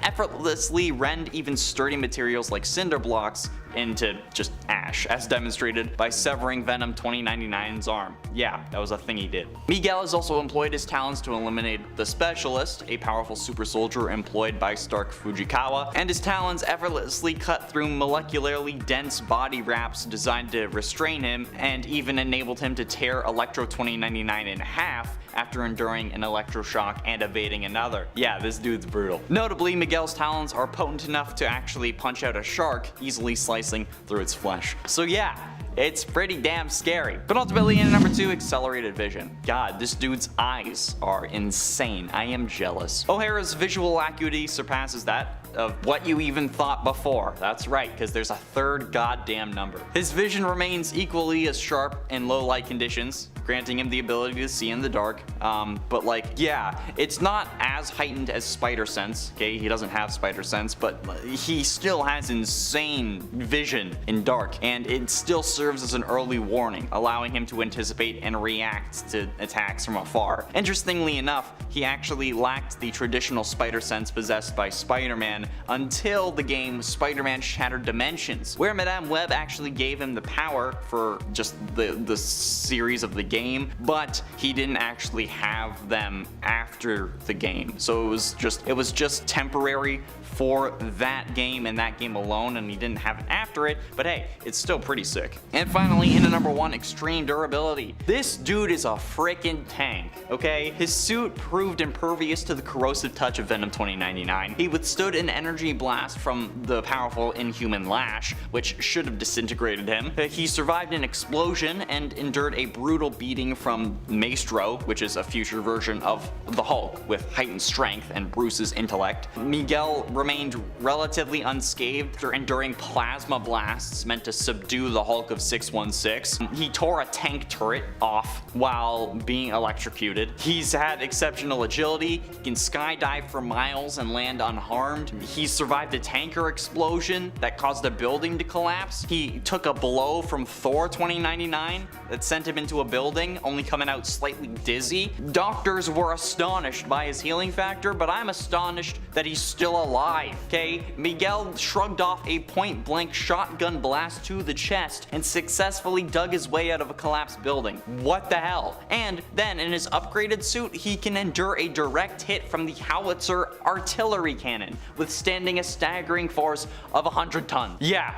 effortlessly rend even sturdy materials like cinder blocks into just ash, as demonstrated by severing Venom 2099's arm. Yeah, that was a thing he did. Miguel has also employed his talons to eliminate the Specialist, a powerful super soldier employed by Stark Fujikawa, and his talons effortlessly cut through molecularly dense body wraps designed to restrain him, and even enabled him to tear Electro 2099 in half after enduring an electroshock and evading another. Yeah, this dude's brutal. Notably, Miguel's talons are potent enough to actually punch out a shark, easily slicing through its flesh. So yeah, it's pretty damn scary. But ultimately, in number 2, accelerated vision. God, this dude's eyes are insane. I am jealous. O'Hara's visual acuity surpasses that of what you even thought before. That's right, because there's a third goddamn number. His vision remains equally as sharp in low light conditions, granting him the ability to see in the dark. But like, yeah, it's not as heightened as spider sense, okay? He doesn't have spider sense, but he still has insane vision in dark, and it still serves as an early warning, allowing him to anticipate and react to attacks from afar. Interestingly enough, he actually lacked the traditional spider sense possessed by Spider-Man until the game Spider-Man Shattered Dimensions, where Madame Web actually gave him the power for just the series of the game, but he didn't actually have them after the game. So it was just temporary for that game and that game alone, and he didn't have it after it, but hey, it's still pretty sick. And finally, in at number 1, extreme durability. This dude is a freaking tank, okay? His suit proved impervious to the corrosive touch of Venom 2099. He withstood an energy blast from the powerful Inhuman Lash, which should have disintegrated him. He survived an explosion and endured a brutal beating from Maestro, which is a future version of the Hulk with heightened strength and Bruce's intellect. Miguel remained relatively unscathed after enduring plasma blasts meant to subdue the Hulk of 616. He tore a tank turret off while being electrocuted. He's had exceptional agility, he can skydive for miles and land unharmed. He survived a tanker explosion that caused a building to collapse. He took a blow from Thor 2099 that sent him into a building, only coming out slightly dizzy. Doctors were astonished by his healing factor, but I'm astonished that he's still alive, okay? Miguel shrugged off a point-blank shotgun blast to the chest and successfully dug his way out of a collapsed building. What the hell? And then in his upgraded suit, he can endure a direct hit from the howitzer artillery cannon, withstanding a staggering force of 100 tons. Yeah.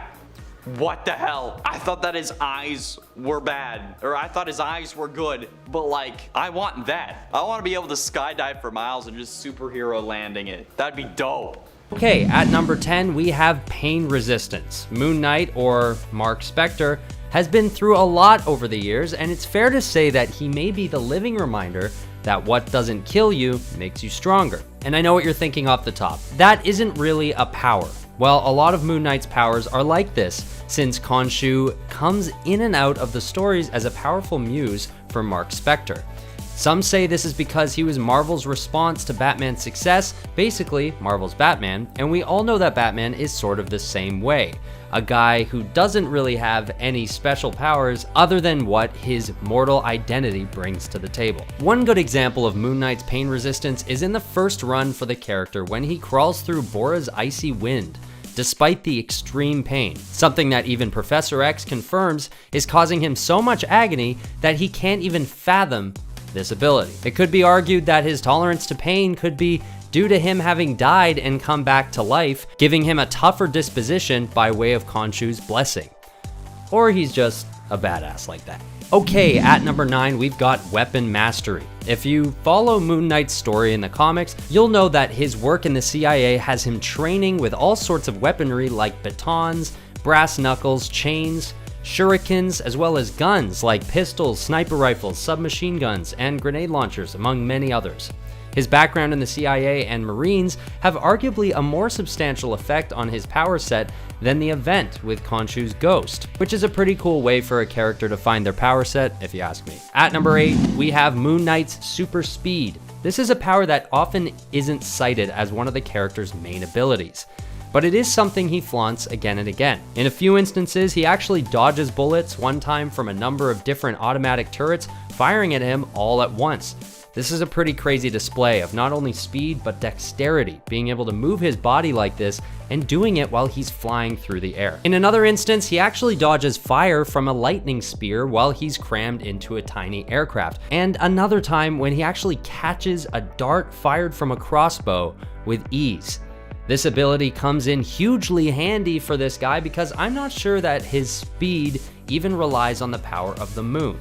What the hell? I thought that his eyes were bad, or I thought his eyes were good, but like, I want that. I want to be able to skydive for miles and just superhero landing it. That'd be dope. Okay, at number 10, we have pain resistance. Moon Knight, or Mark Spector, has been through a lot over the years, and it's fair to say that he may be the living reminder that what doesn't kill you makes you stronger. And I know what you're thinking off the top. That isn't really a power. Well, a lot of Moon Knight's powers are like this, since Khonshu comes in and out of the stories as a powerful muse for Mark Spector. Some say this is because he was Marvel's response to Batman's success, basically Marvel's Batman, and we all know that Batman is sort of the same way. A guy who doesn't really have any special powers other than what his mortal identity brings to the table. One good example of Moon Knight's pain resistance is in the first run for the character when he crawls through Bora's icy wind, despite the extreme pain, something that even Professor X confirms is causing him so much agony that he can't even fathom this ability. It could be argued that his tolerance to pain could be due to him having died and come back to life, giving him a tougher disposition by way of Khonshu's blessing. Or he's just a badass like that. Okay, at number 9, we've got weapon mastery. If you follow Moon Knight's story in the comics, you'll know that his work in the CIA has him training with all sorts of weaponry like batons, brass knuckles, chains, shurikens, as well as guns like pistols, sniper rifles, submachine guns, and grenade launchers, among many others. His background in the CIA and Marines have arguably a more substantial effect on his power set than the event with Khonshu's ghost, which is a pretty cool way for a character to find their power set, if you ask me. At number 8, we have Moon Knight's super speed. This is a power that often isn't cited as one of the character's main abilities, but it is something he flaunts again and again. In a few instances, he actually dodges bullets, one time from a number of different automatic turrets firing at him all at once. This is a pretty crazy display of not only speed, but dexterity, being able to move his body like this and doing it while he's flying through the air. In another instance, he actually dodges fire from a lightning spear while he's crammed into a tiny aircraft. And another time when he actually catches a dart fired from a crossbow with ease. This ability comes in hugely handy for this guy because I'm not sure that his speed even relies on the power of the moon.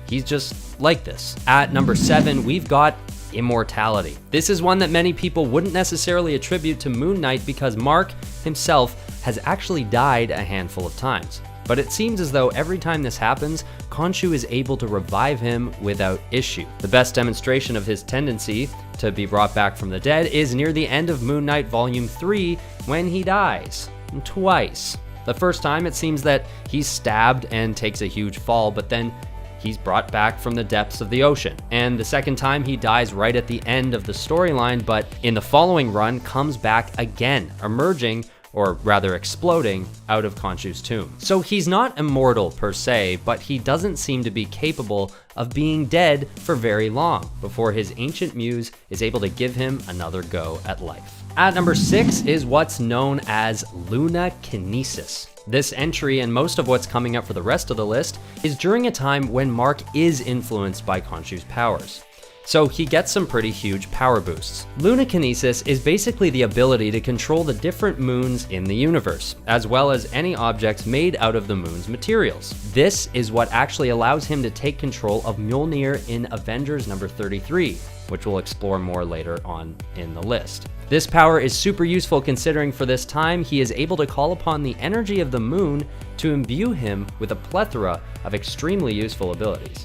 He's just like this. At number 7, we've got immortality. This is one that many people wouldn't necessarily attribute to Moon Knight because Mark himself has actually died a handful of times. But it seems as though every time this happens, Khonshu is able to revive him without issue. The best demonstration of his tendency to be brought back from the dead is near the end of Moon Knight Volume 3 when he dies. Twice. The first time it seems that he's stabbed and takes a huge fall, but then he's brought back from the depths of the ocean. And the second time he dies right at the end of the storyline, but in the following run comes back again, emerging, or rather exploding, out of Khonshu's tomb. So he's not immortal per se, but he doesn't seem to be capable of being dead for very long before his ancient muse is able to give him another go at life. At number 6 is what's known as lunakinesis. This entry, and most of what's coming up for the rest of the list, is during a time when Mark is influenced by Khonshu's powers. So he gets some pretty huge power boosts. Lunakinesis is basically the ability to control the different moons in the universe, as well as any objects made out of the moon's materials. This is what actually allows him to take control of Mjolnir in Avengers number 33, which we'll explore more later on in the list. This power is super useful considering for this time he is able to call upon the energy of the moon to imbue him with a plethora of extremely useful abilities.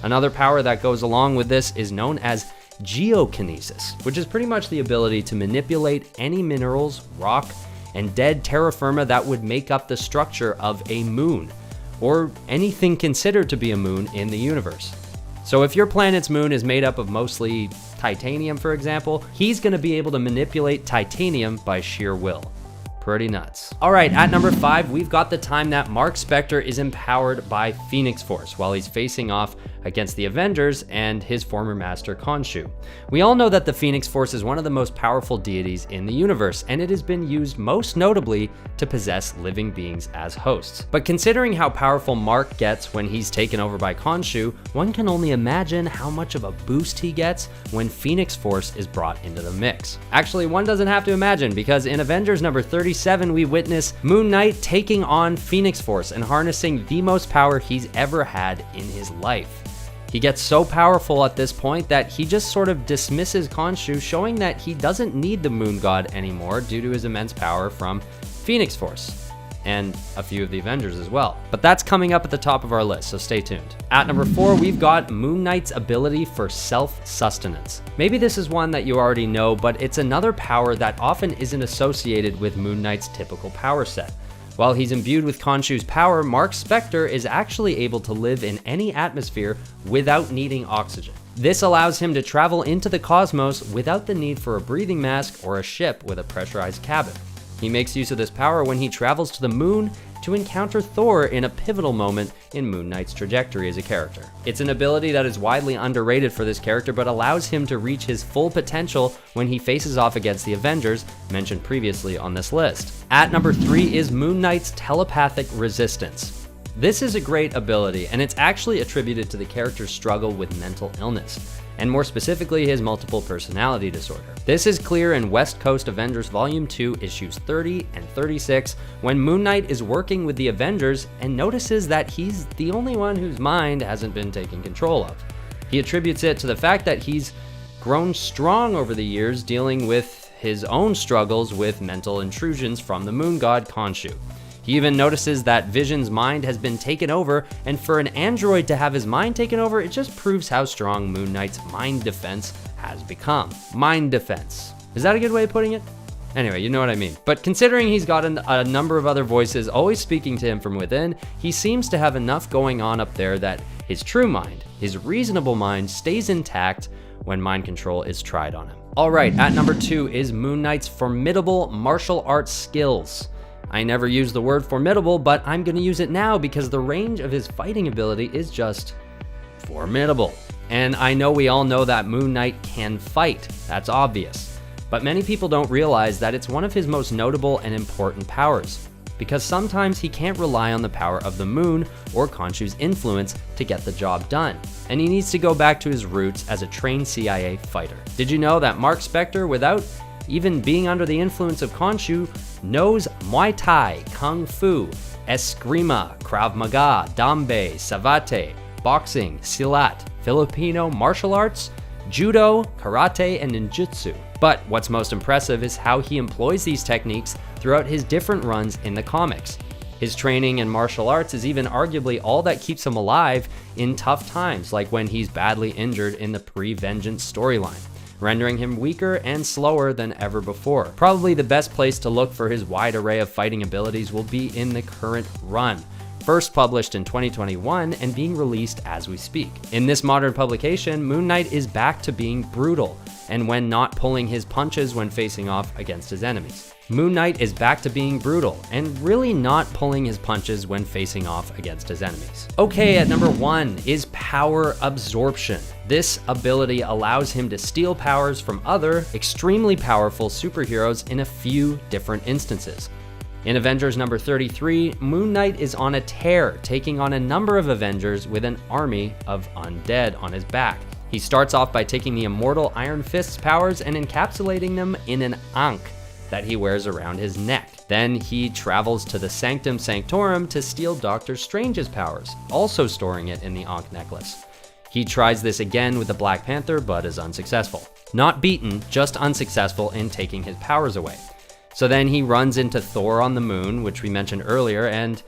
Another power that goes along with this is known as geokinesis, which is pretty much the ability to manipulate any minerals, rock, and dead terra firma that would make up the structure of a moon, or anything considered to be a moon in the universe. So if your planet's moon is made up of mostly titanium, for example, he's going to be able to manipulate titanium by sheer will. Pretty nuts. All right, at number 5, we've got the time that Mark Spector is empowered by Phoenix Force while he's facing off against the Avengers and his former master Khonshu. We all know that the Phoenix Force is one of the most powerful deities in the universe, and it has been used most notably to possess living beings as hosts. But considering how powerful Mark gets when he's taken over by Khonshu, one can only imagine how much of a boost he gets when Phoenix Force is brought into the mix. Actually, one doesn't have to imagine, because in Avengers number 37, we witness Moon Knight taking on Phoenix Force and harnessing the most power he's ever had in his life. He gets so powerful at this point that he just sort of dismisses Khonshu, showing that he doesn't need the Moon God anymore due to his immense power from Phoenix Force, and a few of the Avengers as well. But that's coming up at the top of our list, so stay tuned. At number 4, we've got Moon Knight's ability for self-sustenance. Maybe this is one that you already know, but it's another power that often isn't associated with Moon Knight's typical power set. While he's imbued with Khonshu's power, Mark Spector is actually able to live in any atmosphere without needing oxygen. This allows him to travel into the cosmos without the need for a breathing mask or a ship with a pressurized cabin. He makes use of this power when he travels to the moon to encounter Thor in a pivotal moment in Moon Knight's trajectory as a character. It's an ability that is widely underrated for this character, but allows him to reach his full potential when he faces off against the Avengers, mentioned previously on this list. At number 3 is Moon Knight's telepathic resistance. This is a great ability, and it's actually attributed to the character's struggle with mental illness, and more specifically his multiple personality disorder. This is clear in West Coast Avengers Volume 2, issues 30 and 36, when Moon Knight is working with the Avengers and notices that he's the only one whose mind hasn't been taken control of. He attributes it to the fact that he's grown strong over the years dealing with his own struggles with mental intrusions from the moon god Khonshu. He even notices that Vision's mind has been taken over, and for an android to have his mind taken over, it just proves how strong Moon Knight's mind defense has become. Mind defense. Is that a good way of putting it? Anyway, you know what I mean. But considering he's got a number of other voices always speaking to him from within, he seems to have enough going on up there that his true mind, his reasonable mind, stays intact when mind control is tried on him. All right, at number 2 is Moon Knight's formidable martial arts skills. I never use the word formidable, but I'm gonna use it now because the range of his fighting ability is just formidable. And I know we all know that Moon Knight can fight, that's obvious. But many people don't realize that it's one of his most notable and important powers, because sometimes he can't rely on the power of the moon or Khonshu's influence to get the job done, and he needs to go back to his roots as a trained CIA fighter. Did you know that Mark Spector, without even being under the influence of Khonshu, knows Muay Thai, Kung Fu, Eskrima, Krav Maga, Dambe, Savate, boxing, Silat, Filipino martial arts, Judo, Karate, and Ninjutsu. But what's most impressive is how he employs these techniques throughout his different runs in the comics. His training in martial arts is even arguably all that keeps him alive in tough times, like when he's badly injured in the pre-Vengeance storyline, rendering him weaker and slower than ever before. Probably the best place to look for his wide array of fighting abilities will be in the current run, first published in 2021 and being released as we speak. In this modern publication, Moon Knight is back to being brutal, and when not pulling his punches when facing off against his enemies. Moon Knight is back to being brutal and really not pulling his punches when facing off against his enemies. Okay, at number 1 is power absorption. This ability allows him to steal powers from other extremely powerful superheroes in a few different instances. In Avengers number 33, Moon Knight is on a tear, taking on a number of Avengers with an army of undead on his back. He starts off by taking the immortal Iron Fist's powers and encapsulating them in an ankh that he wears around his neck. Then he travels to the Sanctum Sanctorum to steal Doctor Strange's powers, also storing it in the ankh necklace. He tries this again with the Black Panther, but is unsuccessful. Not beaten, just unsuccessful in taking his powers away. So then he runs into Thor on the moon, which we mentioned earlier, and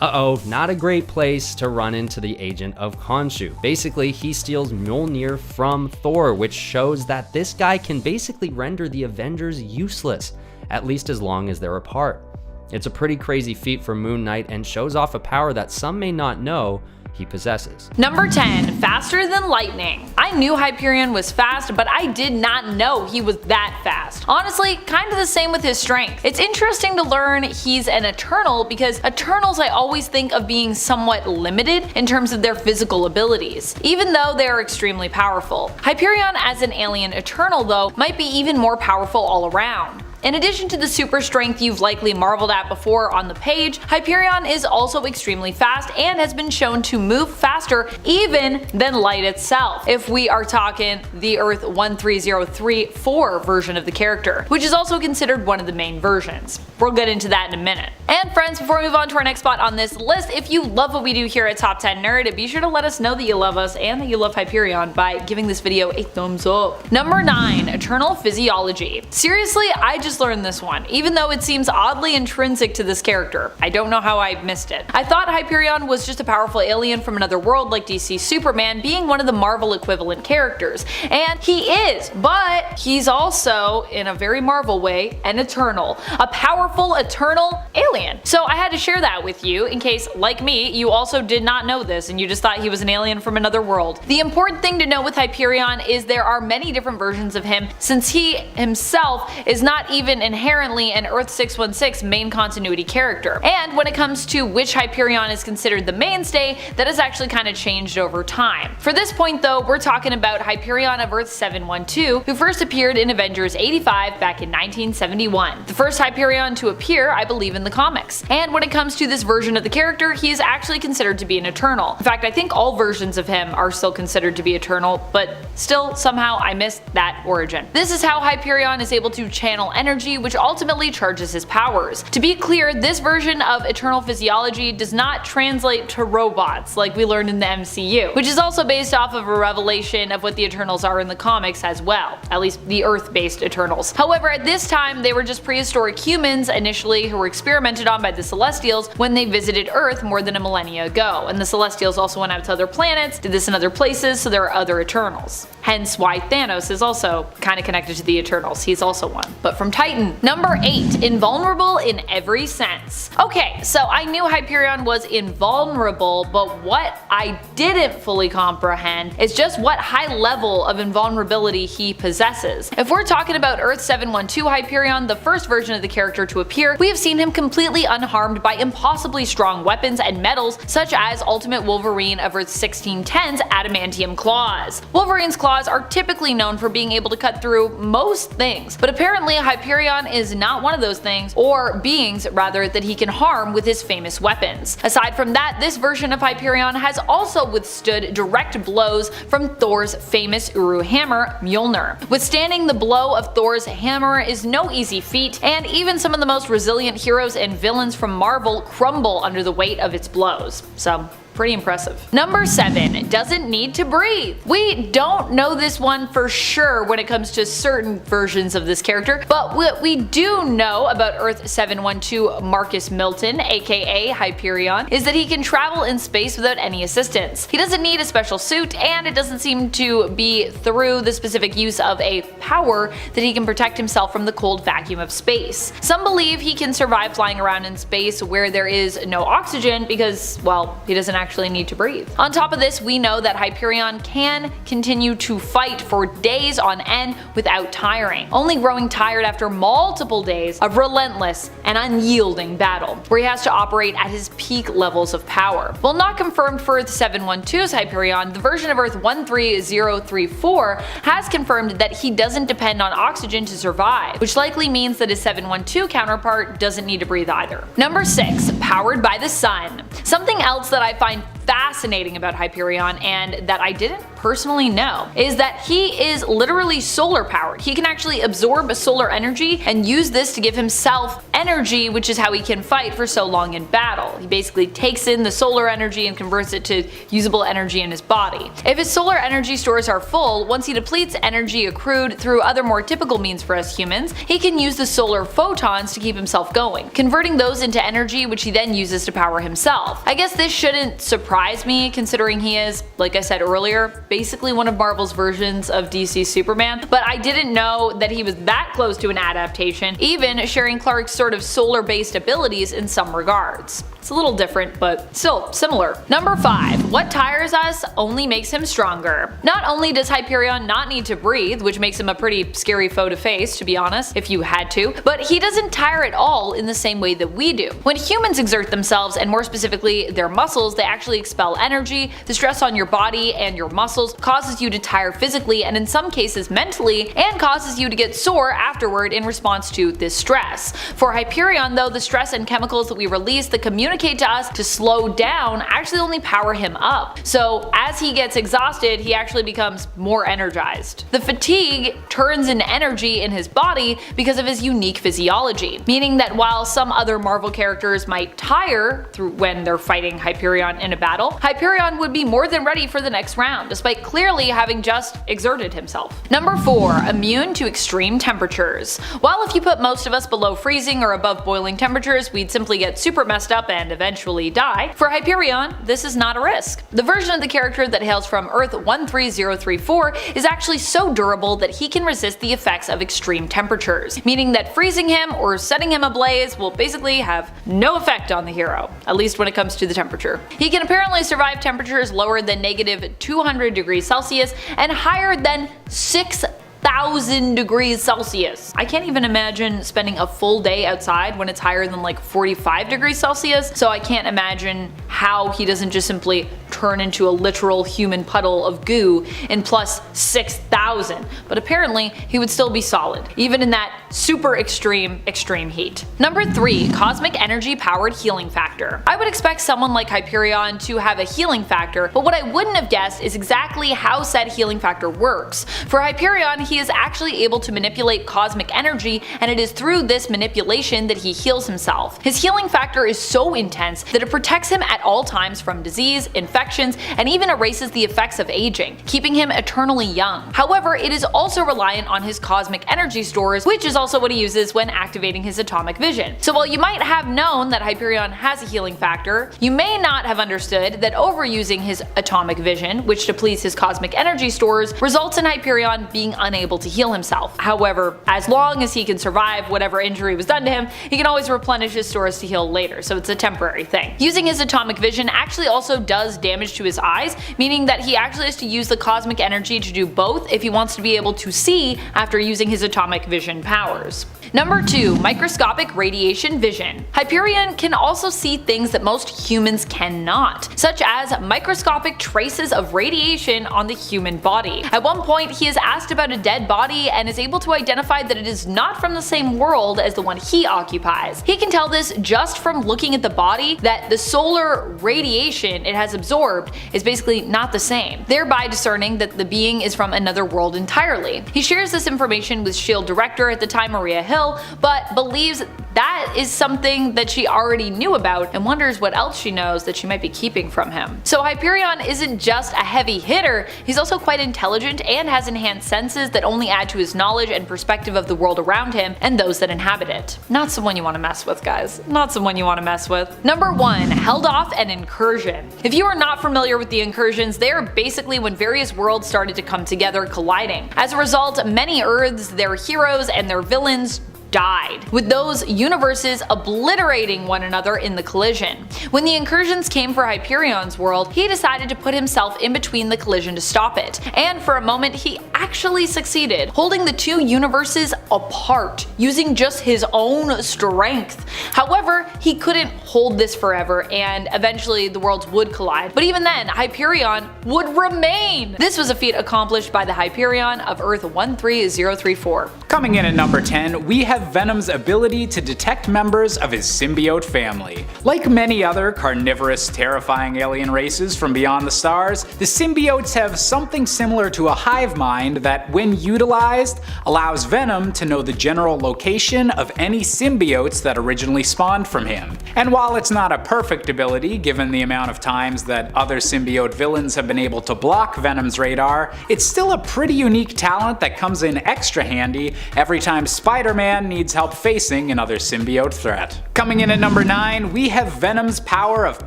not a great place to run into the agent of Khonshu. Basically, he steals Mjolnir from Thor, which shows that this guy can basically render the Avengers useless, at least as long as they're apart. It's a pretty crazy feat for Moon Knight and shows off a power that some may not know he possesses. Number 10, faster than lightning. I knew Hyperion was fast, but I did not know he was that fast. Honestly, kind of the same with his strength. It's interesting to learn he's an Eternal because Eternals I always think of being somewhat limited in terms of their physical abilities, even though they are extremely powerful. Hyperion as an alien Eternal though might be even more powerful all around. In addition to the super strength you've likely marveled at before on the page, Hyperion is also extremely fast and has been shown to move faster even than light itself, if we are talking the Earth 13034 version of the character, which is also considered one of the main versions. We'll get into that in a minute. And friends, before we move on to our next spot on this list, if you love what we do here at Top 10 Nerd, be sure to let us know that you love us and that you love Hyperion by giving this video a thumbs up. Number 9, Eternal Physiology. Seriously, I just learned this one, even though it seems oddly intrinsic to this character. I don't know how I missed it. I thought Hyperion was just a powerful alien from another world like DC Superman, being one of the Marvel equivalent characters. And he is, but he's also, in a very Marvel way, an Eternal. A powerful Eternal alien. So I had to share that with you in case, like me, you also did not know this and you just thought he was an alien from another world. The important thing to know with Hyperion is there are many different versions of him, since he himself is not even inherently an Earth 616 main continuity character. And when it comes to which Hyperion is considered the mainstay, that has actually kind of changed over time. For this point though, we're talking about Hyperion of Earth 712, who first appeared in Avengers 85 back in 1971. The first Hyperion to appear, I believe, in the comics. And when it comes to this version of the character, he is actually considered to be an Eternal. In fact, I think all versions of him are still considered to be Eternal, but still somehow I missed that origin. This is how Hyperion is able to channel energy, which ultimately charges his powers. To be clear, this version of Eternal Physiology does not translate to robots like we learned in the MCU, which is also based off of a revelation of what the Eternals are in the comics as well, at least the Earth-based Eternals. However, at this time they were just prehistoric humans initially who were experimented on by the Celestials when they visited Earth more than a millennia ago, and the Celestials also went out to other planets, did this in other places, so there are other Eternals. Hence why Thanos is also kind of connected to the Eternals, he's also one. But from Titan. Number 8, invulnerable in every sense. Okay, so I knew Hyperion was invulnerable, but what I didn't fully comprehend is just what high level of invulnerability he possesses. If we're talking about Earth 712 Hyperion, the first version of the character to appear, we have seen him completely unharmed by impossibly strong weapons and metals such as Ultimate Wolverine of Earth 1610's adamantium claws. Wolverine's claws are typically known for being able to cut through most things, but apparently Hyperion is not one of those things, or beings rather, that he can harm with his famous weapons. Aside from that, this version of Hyperion has also withstood direct blows from Thor's famous Uru hammer, Mjolnir. Withstanding the blow of Thor's hammer is no easy feat, and even some of the most resilient heroes and villains from Marvel crumble under the weight of its blows. So, pretty impressive. Number 7, doesn't need to breathe. We don't know this one for sure when it comes to certain versions of this character, but what we do know about Earth 712 Marcus Milton, aka Hyperion, is that he can travel in space without any assistance. He doesn't need a special suit, and it doesn't seem to be through the specific use of a power that he can protect himself from the cold vacuum of space. Some believe he can survive flying around in space where there is no oxygen because, well, he doesn't actually need to breathe. On top of this, we know that Hyperion can continue to fight for days on end without tiring, only growing tired after multiple days of relentless and unyielding battle, where he has to operate at his peak levels of power. While not confirmed for Earth 712's Hyperion, the version of Earth 13034 has confirmed that he doesn't depend on oxygen to survive, which likely means that his 712 counterpart doesn't need to breathe either. Number 6, powered by the sun. Something else that I find fascinating about Hyperion, and that I didn't personally know, is that he is literally solar powered. He can actually absorb solar energy and use this to give himself energy, which is how he can fight for so long in battle. He basically takes in the solar energy and converts it to usable energy in his body. If his solar energy stores are full, once he depletes energy accrued through other more typical means for us humans, he can use the solar photons to keep himself going, converting those into energy which he then uses to power himself. I guess this shouldn't surprise me, considering he is, like I said earlier, basically one of Marvel's versions of DC Superman, but I didn't know that he was that close to an adaptation, even sharing Clark's sort of solar-based abilities in some regards. It's a little different, but still similar. Number 5. What tires us only makes him stronger. Not only does Hyperion not need to breathe, which makes him a pretty scary foe to face, to be honest, if you had to, but he doesn't tire at all in the same way that we do. When humans exert themselves, and more specifically their muscles, they actually expel energy. The stress on your body and your muscles causes you to tire physically and in some cases mentally, and causes you to get sore afterward in response to this stress. For Hyperion though, the stress and chemicals that we release that communicate to us to slow down actually only power him up. So as he gets exhausted, he actually becomes more energized. The fatigue turns into energy in his body because of his unique physiology, meaning that while some other Marvel characters might tire through when they're fighting Hyperion in a battle, Hyperion would be more than ready for the next round, despite clearly having just exerted himself. Number 4. Immune to extreme temperatures. While if you put most of us below freezing or above boiling temperatures, we'd simply get super messed up and eventually die, for Hyperion, this is not a risk. The version of the character that hails from Earth 13034 is actually so durable that he can resist the effects of extreme temperatures, meaning that freezing him or setting him ablaze will basically have no effect on the hero, at least when it comes to the temperature. He can apparently survive temperatures lower than -200 degrees Celsius and higher than 6,000 degrees Celsius. I can't even imagine spending a full day outside when it's higher than like 45 degrees Celsius, so I can't imagine how he doesn't just simply turn into a literal human puddle of goo in plus 6,000, but apparently he would still be solid, even in that super extreme heat. Number 3. Cosmic energy powered healing factor. I would expect someone like Hyperion to have a healing factor, but what I wouldn't have guessed is exactly how said healing factor works. For Hyperion, he is actually able to manipulate cosmic energy, and it is through this manipulation that he heals himself. His healing factor is so intense that it protects him at all times from disease, infections, and even erases the effects of aging, keeping him eternally young. However, it is also reliant on his cosmic energy stores, which is also what he uses when activating his atomic vision. So while you might have known that Hyperion has a healing factor, you may not have understood that overusing his atomic vision, which depletes his cosmic energy stores, results in Hyperion being unable to heal himself. However, as long as he can survive whatever injury was done to him, he can always replenish his stores to heal later, so it's a temporary thing. Using his atomic vision actually also does damage to his eyes, meaning that he actually has to use the cosmic energy to do both if he wants to be able to see after using his atomic vision powers. Number 2. Microscopic radiation vision. Hyperion can also see things that most humans cannot, such as microscopic traces of radiation on the human body. At one point, he is asked about a dead body and is able to identify that it is not from the same world as the one he occupies. He can tell this just from looking at the body that the solar radiation it has absorbed is basically not the same, thereby discerning that the being is from another world entirely. He shares this information with S.H.I.E.L.D. director at the time, Maria Hill, but believes that is something that she already knew about and wonders what else she knows that she might be keeping from him. So Hyperion isn't just a heavy hitter, he's also quite intelligent and has enhanced senses that only add to his knowledge and perspective of the world around him and those that inhabit it. Not someone you want to mess with, guys. Not someone you want to mess with. Number 1. Held off an incursion. If you are not familiar with the incursions, they are basically when various worlds started to come together, colliding. As a result, many Earths, their heroes, and their villains died, with those universes obliterating one another in the collision. When the incursions came for Hyperion's world, he decided to put himself in between the collision to stop it, and for a moment he actually succeeded, holding the two universes apart using just his own strength. However, he couldn't hold this forever, and eventually the worlds would collide, but even then Hyperion would remain. This was a feat accomplished by the Hyperion of Earth 13034. Coming in at number 10, we have Venom's ability to detect members of his symbiote family. Like many other carnivorous, terrifying alien races from beyond the stars, the symbiotes have something similar to a hive mind that, when utilized, allows Venom to know the general location of any symbiotes that originally spawned from him. And while it's not a perfect ability, given the amount of times that other symbiote villains have been able to block Venom's radar, it's still a pretty unique talent that comes in extra handy every time Spider-Man needs help facing another symbiote threat. Coming in at number 9, we have Venom's power of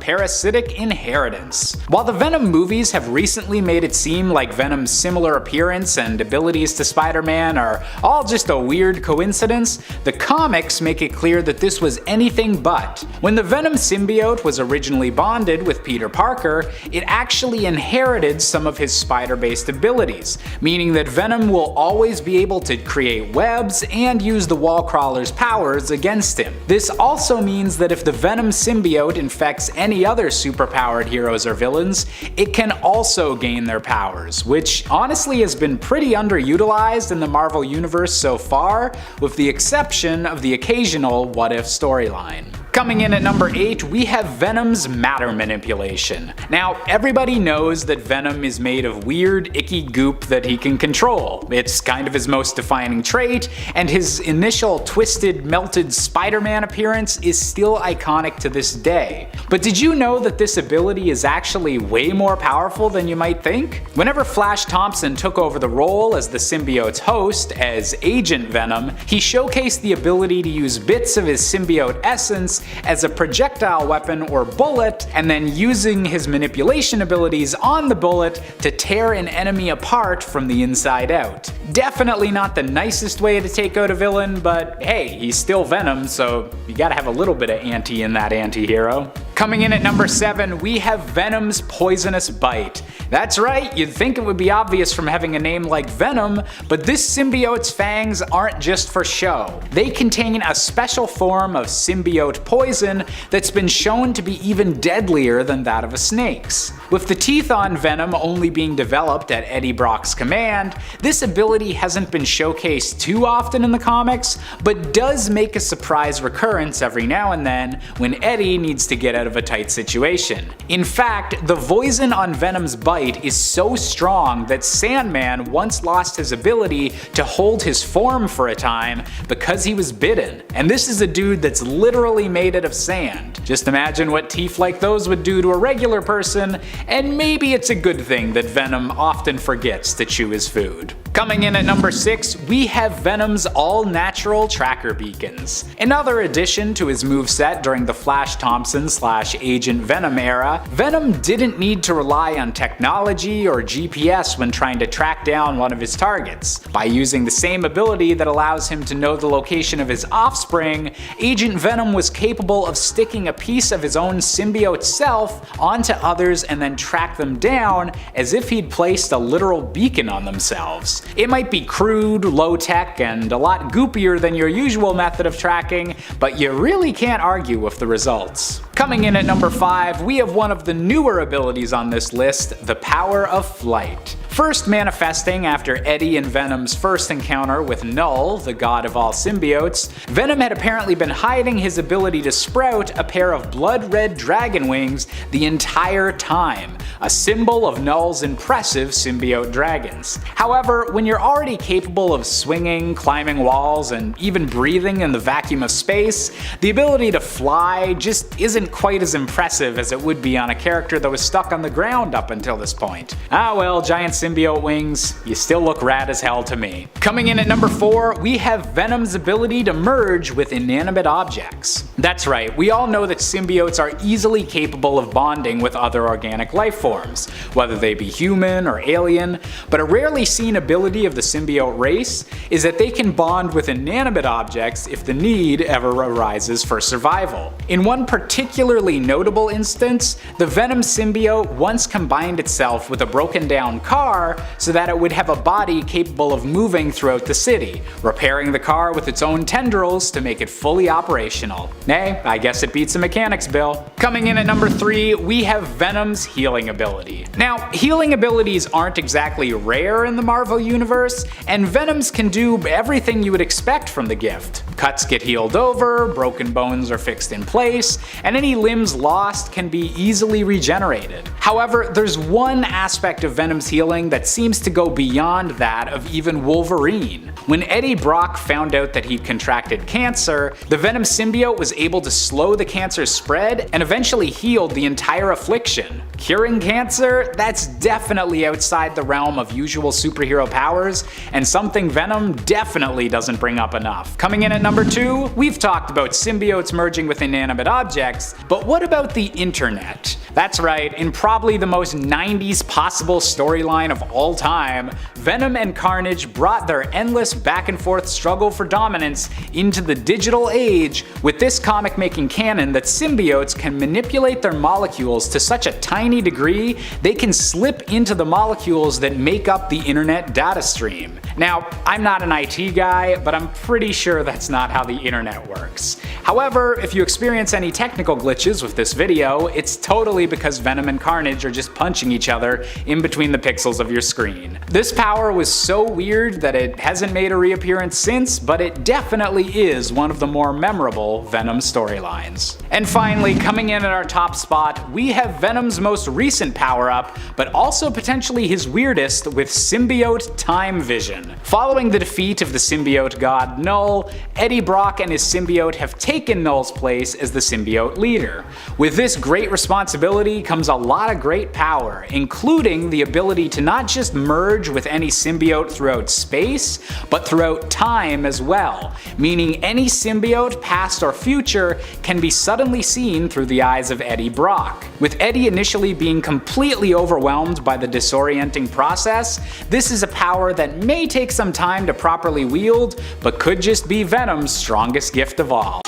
parasitic inheritance. While the Venom movies have recently made it seem like Venom's similar appearance and abilities to Spider-Man are all just a weird coincidence, the comics make it clear that this was anything but. When the Venom symbiote was originally bonded with Peter Parker, it actually inherited some of his spider-based abilities, meaning that Venom will always be able to create webs and use the wall crawler's powers against him. This also means that if the Venom symbiote infects any other superpowered heroes or villains, it can also gain their powers, which honestly has been pretty underutilized in the Marvel Universe so far, with the exception of the occasional What If storyline. Coming in at number 8, we have Venom's matter manipulation. Now, everybody knows that Venom is made of weird, icky goop that he can control. It's kind of his most defining trait, and his initial twisted, melted Spider-Man appearance is still iconic to this day. But did you know that this ability is actually way more powerful than you might think? Whenever Flash Thompson took over the role as the symbiote's host, as Agent Venom, he showcased the ability to use bits of his symbiote essence as a projectile weapon or bullet, and then using his manipulation abilities on the bullet to tear an enemy apart from the inside out. Definitely not the nicest way to take out a villain, but hey, he's still Venom, so you gotta have a little bit of anti in that anti-hero. Coming in at number 7, we have Venom's poisonous bite. That's right, you'd think it would be obvious from having a name like Venom, but this symbiote's fangs aren't just for show. They contain a special form of symbiote poison that's been shown to be even deadlier than that of a snake's. With the teeth on Venom only being developed at Eddie Brock's command, this ability hasn't been showcased too often in the comics, but does make a surprise recurrence every now and then when Eddie needs to get out of a tight situation. In fact, the poison on Venom's bite is so strong that Sandman once lost his ability to hold his form for a time because he was bitten. And this is a dude that's literally made out of sand. Just imagine what teeth like those would do to a regular person, and maybe it's a good thing that Venom often forgets to chew his food. Coming in at number 6, we have Venom's all-natural tracker beacons. Another addition to his moveset during the Flash Thompson / Agent Venom era, Venom didn't need to rely on technology or GPS when trying to track down one of his targets. By using the same ability that allows him to know the location of his offspring, Agent Venom was capable of sticking a piece of his own symbiote self onto others and then track them down as if he'd placed a literal beacon on themselves. It might be crude, low-tech, and a lot goopier than your usual method of tracking, but you really can't argue with the results. Coming in at number 5, we have one of the newer abilities on this list, the power of flight. First manifesting after Eddie and Venom's first encounter with Null, the god of all symbiotes, Venom had apparently been hiding his ability to sprout a pair of blood-red dragon wings the entire time, a symbol of Null's impressive symbiote dragons. However, when you're already capable of swinging, climbing walls, and even breathing in the vacuum of space, the ability to fly just isn't quite as impressive as it would be on a character that was stuck on the ground up until this point. Ah well, giant symbiote wings, you still look rad as hell to me. Coming in at number 4, we have Venom's ability to merge with inanimate objects. That's right, we all know that symbiotes are easily capable of bonding with other organic life forms, whether they be human or alien, but a rarely seen ability of the symbiote race is that they can bond with inanimate objects if the need ever arises for survival. In one particularly notable instance, the Venom symbiote once combined itself with a broken down car so that it would have a body capable of moving throughout the city, repairing the car with its own tendrils to make it fully operational. Hey, I guess it beats a mechanics bill. Coming in at number 3, we have Venom's healing ability. Now, healing abilities aren't exactly rare in the Marvel Universe, and Venom's can do everything you would expect from the gift. Cuts get healed over, broken bones are fixed in place, and any limbs lost can be easily regenerated. However, there's one aspect of Venom's healing that seems to go beyond that of even Wolverine. When Eddie Brock found out that he'd contracted cancer, the Venom symbiote was able to slow the cancer's spread and eventually healed the entire affliction. Curing cancer? That's definitely outside the realm of usual superhero powers, and something Venom definitely doesn't bring up enough. Coming in at number 2, we've talked about symbiotes merging with inanimate objects, but what about the internet? That's right, in probably the most 90s possible storyline of all time, Venom and Carnage brought their endless back and forth struggle for dominance into the digital age with this comic-making canon that symbiotes can manipulate their molecules to such a tiny degree they can slip into the molecules that make up the internet data stream. Now, I'm not an IT guy, but I'm pretty sure that's not how the internet works. However, if you experience any technical glitches with this video, it's totally because Venom and Carnage are just punching each other in between the pixels of your screen. This power was so weird that it hasn't made a reappearance since, but it definitely is one of the more memorable Venom storylines. And finally, coming in at our top spot, we have Venom's most recent power-up, but also potentially his weirdest with symbiote time vision. Following the defeat of the symbiote god Null, Eddie Brock and his symbiote have taken Null's place as the symbiote leader. With this great responsibility comes a lot of great power, including the ability to not just merge with any symbiote throughout space, but throughout time as well, meaning any symbiote, past or future, can be suddenly seen through the eyes of Eddie Brock. With Eddie initially being completely overwhelmed by the disorienting process, this is a power that may take some time to properly wield, but could just be Venom's strongest gift of all.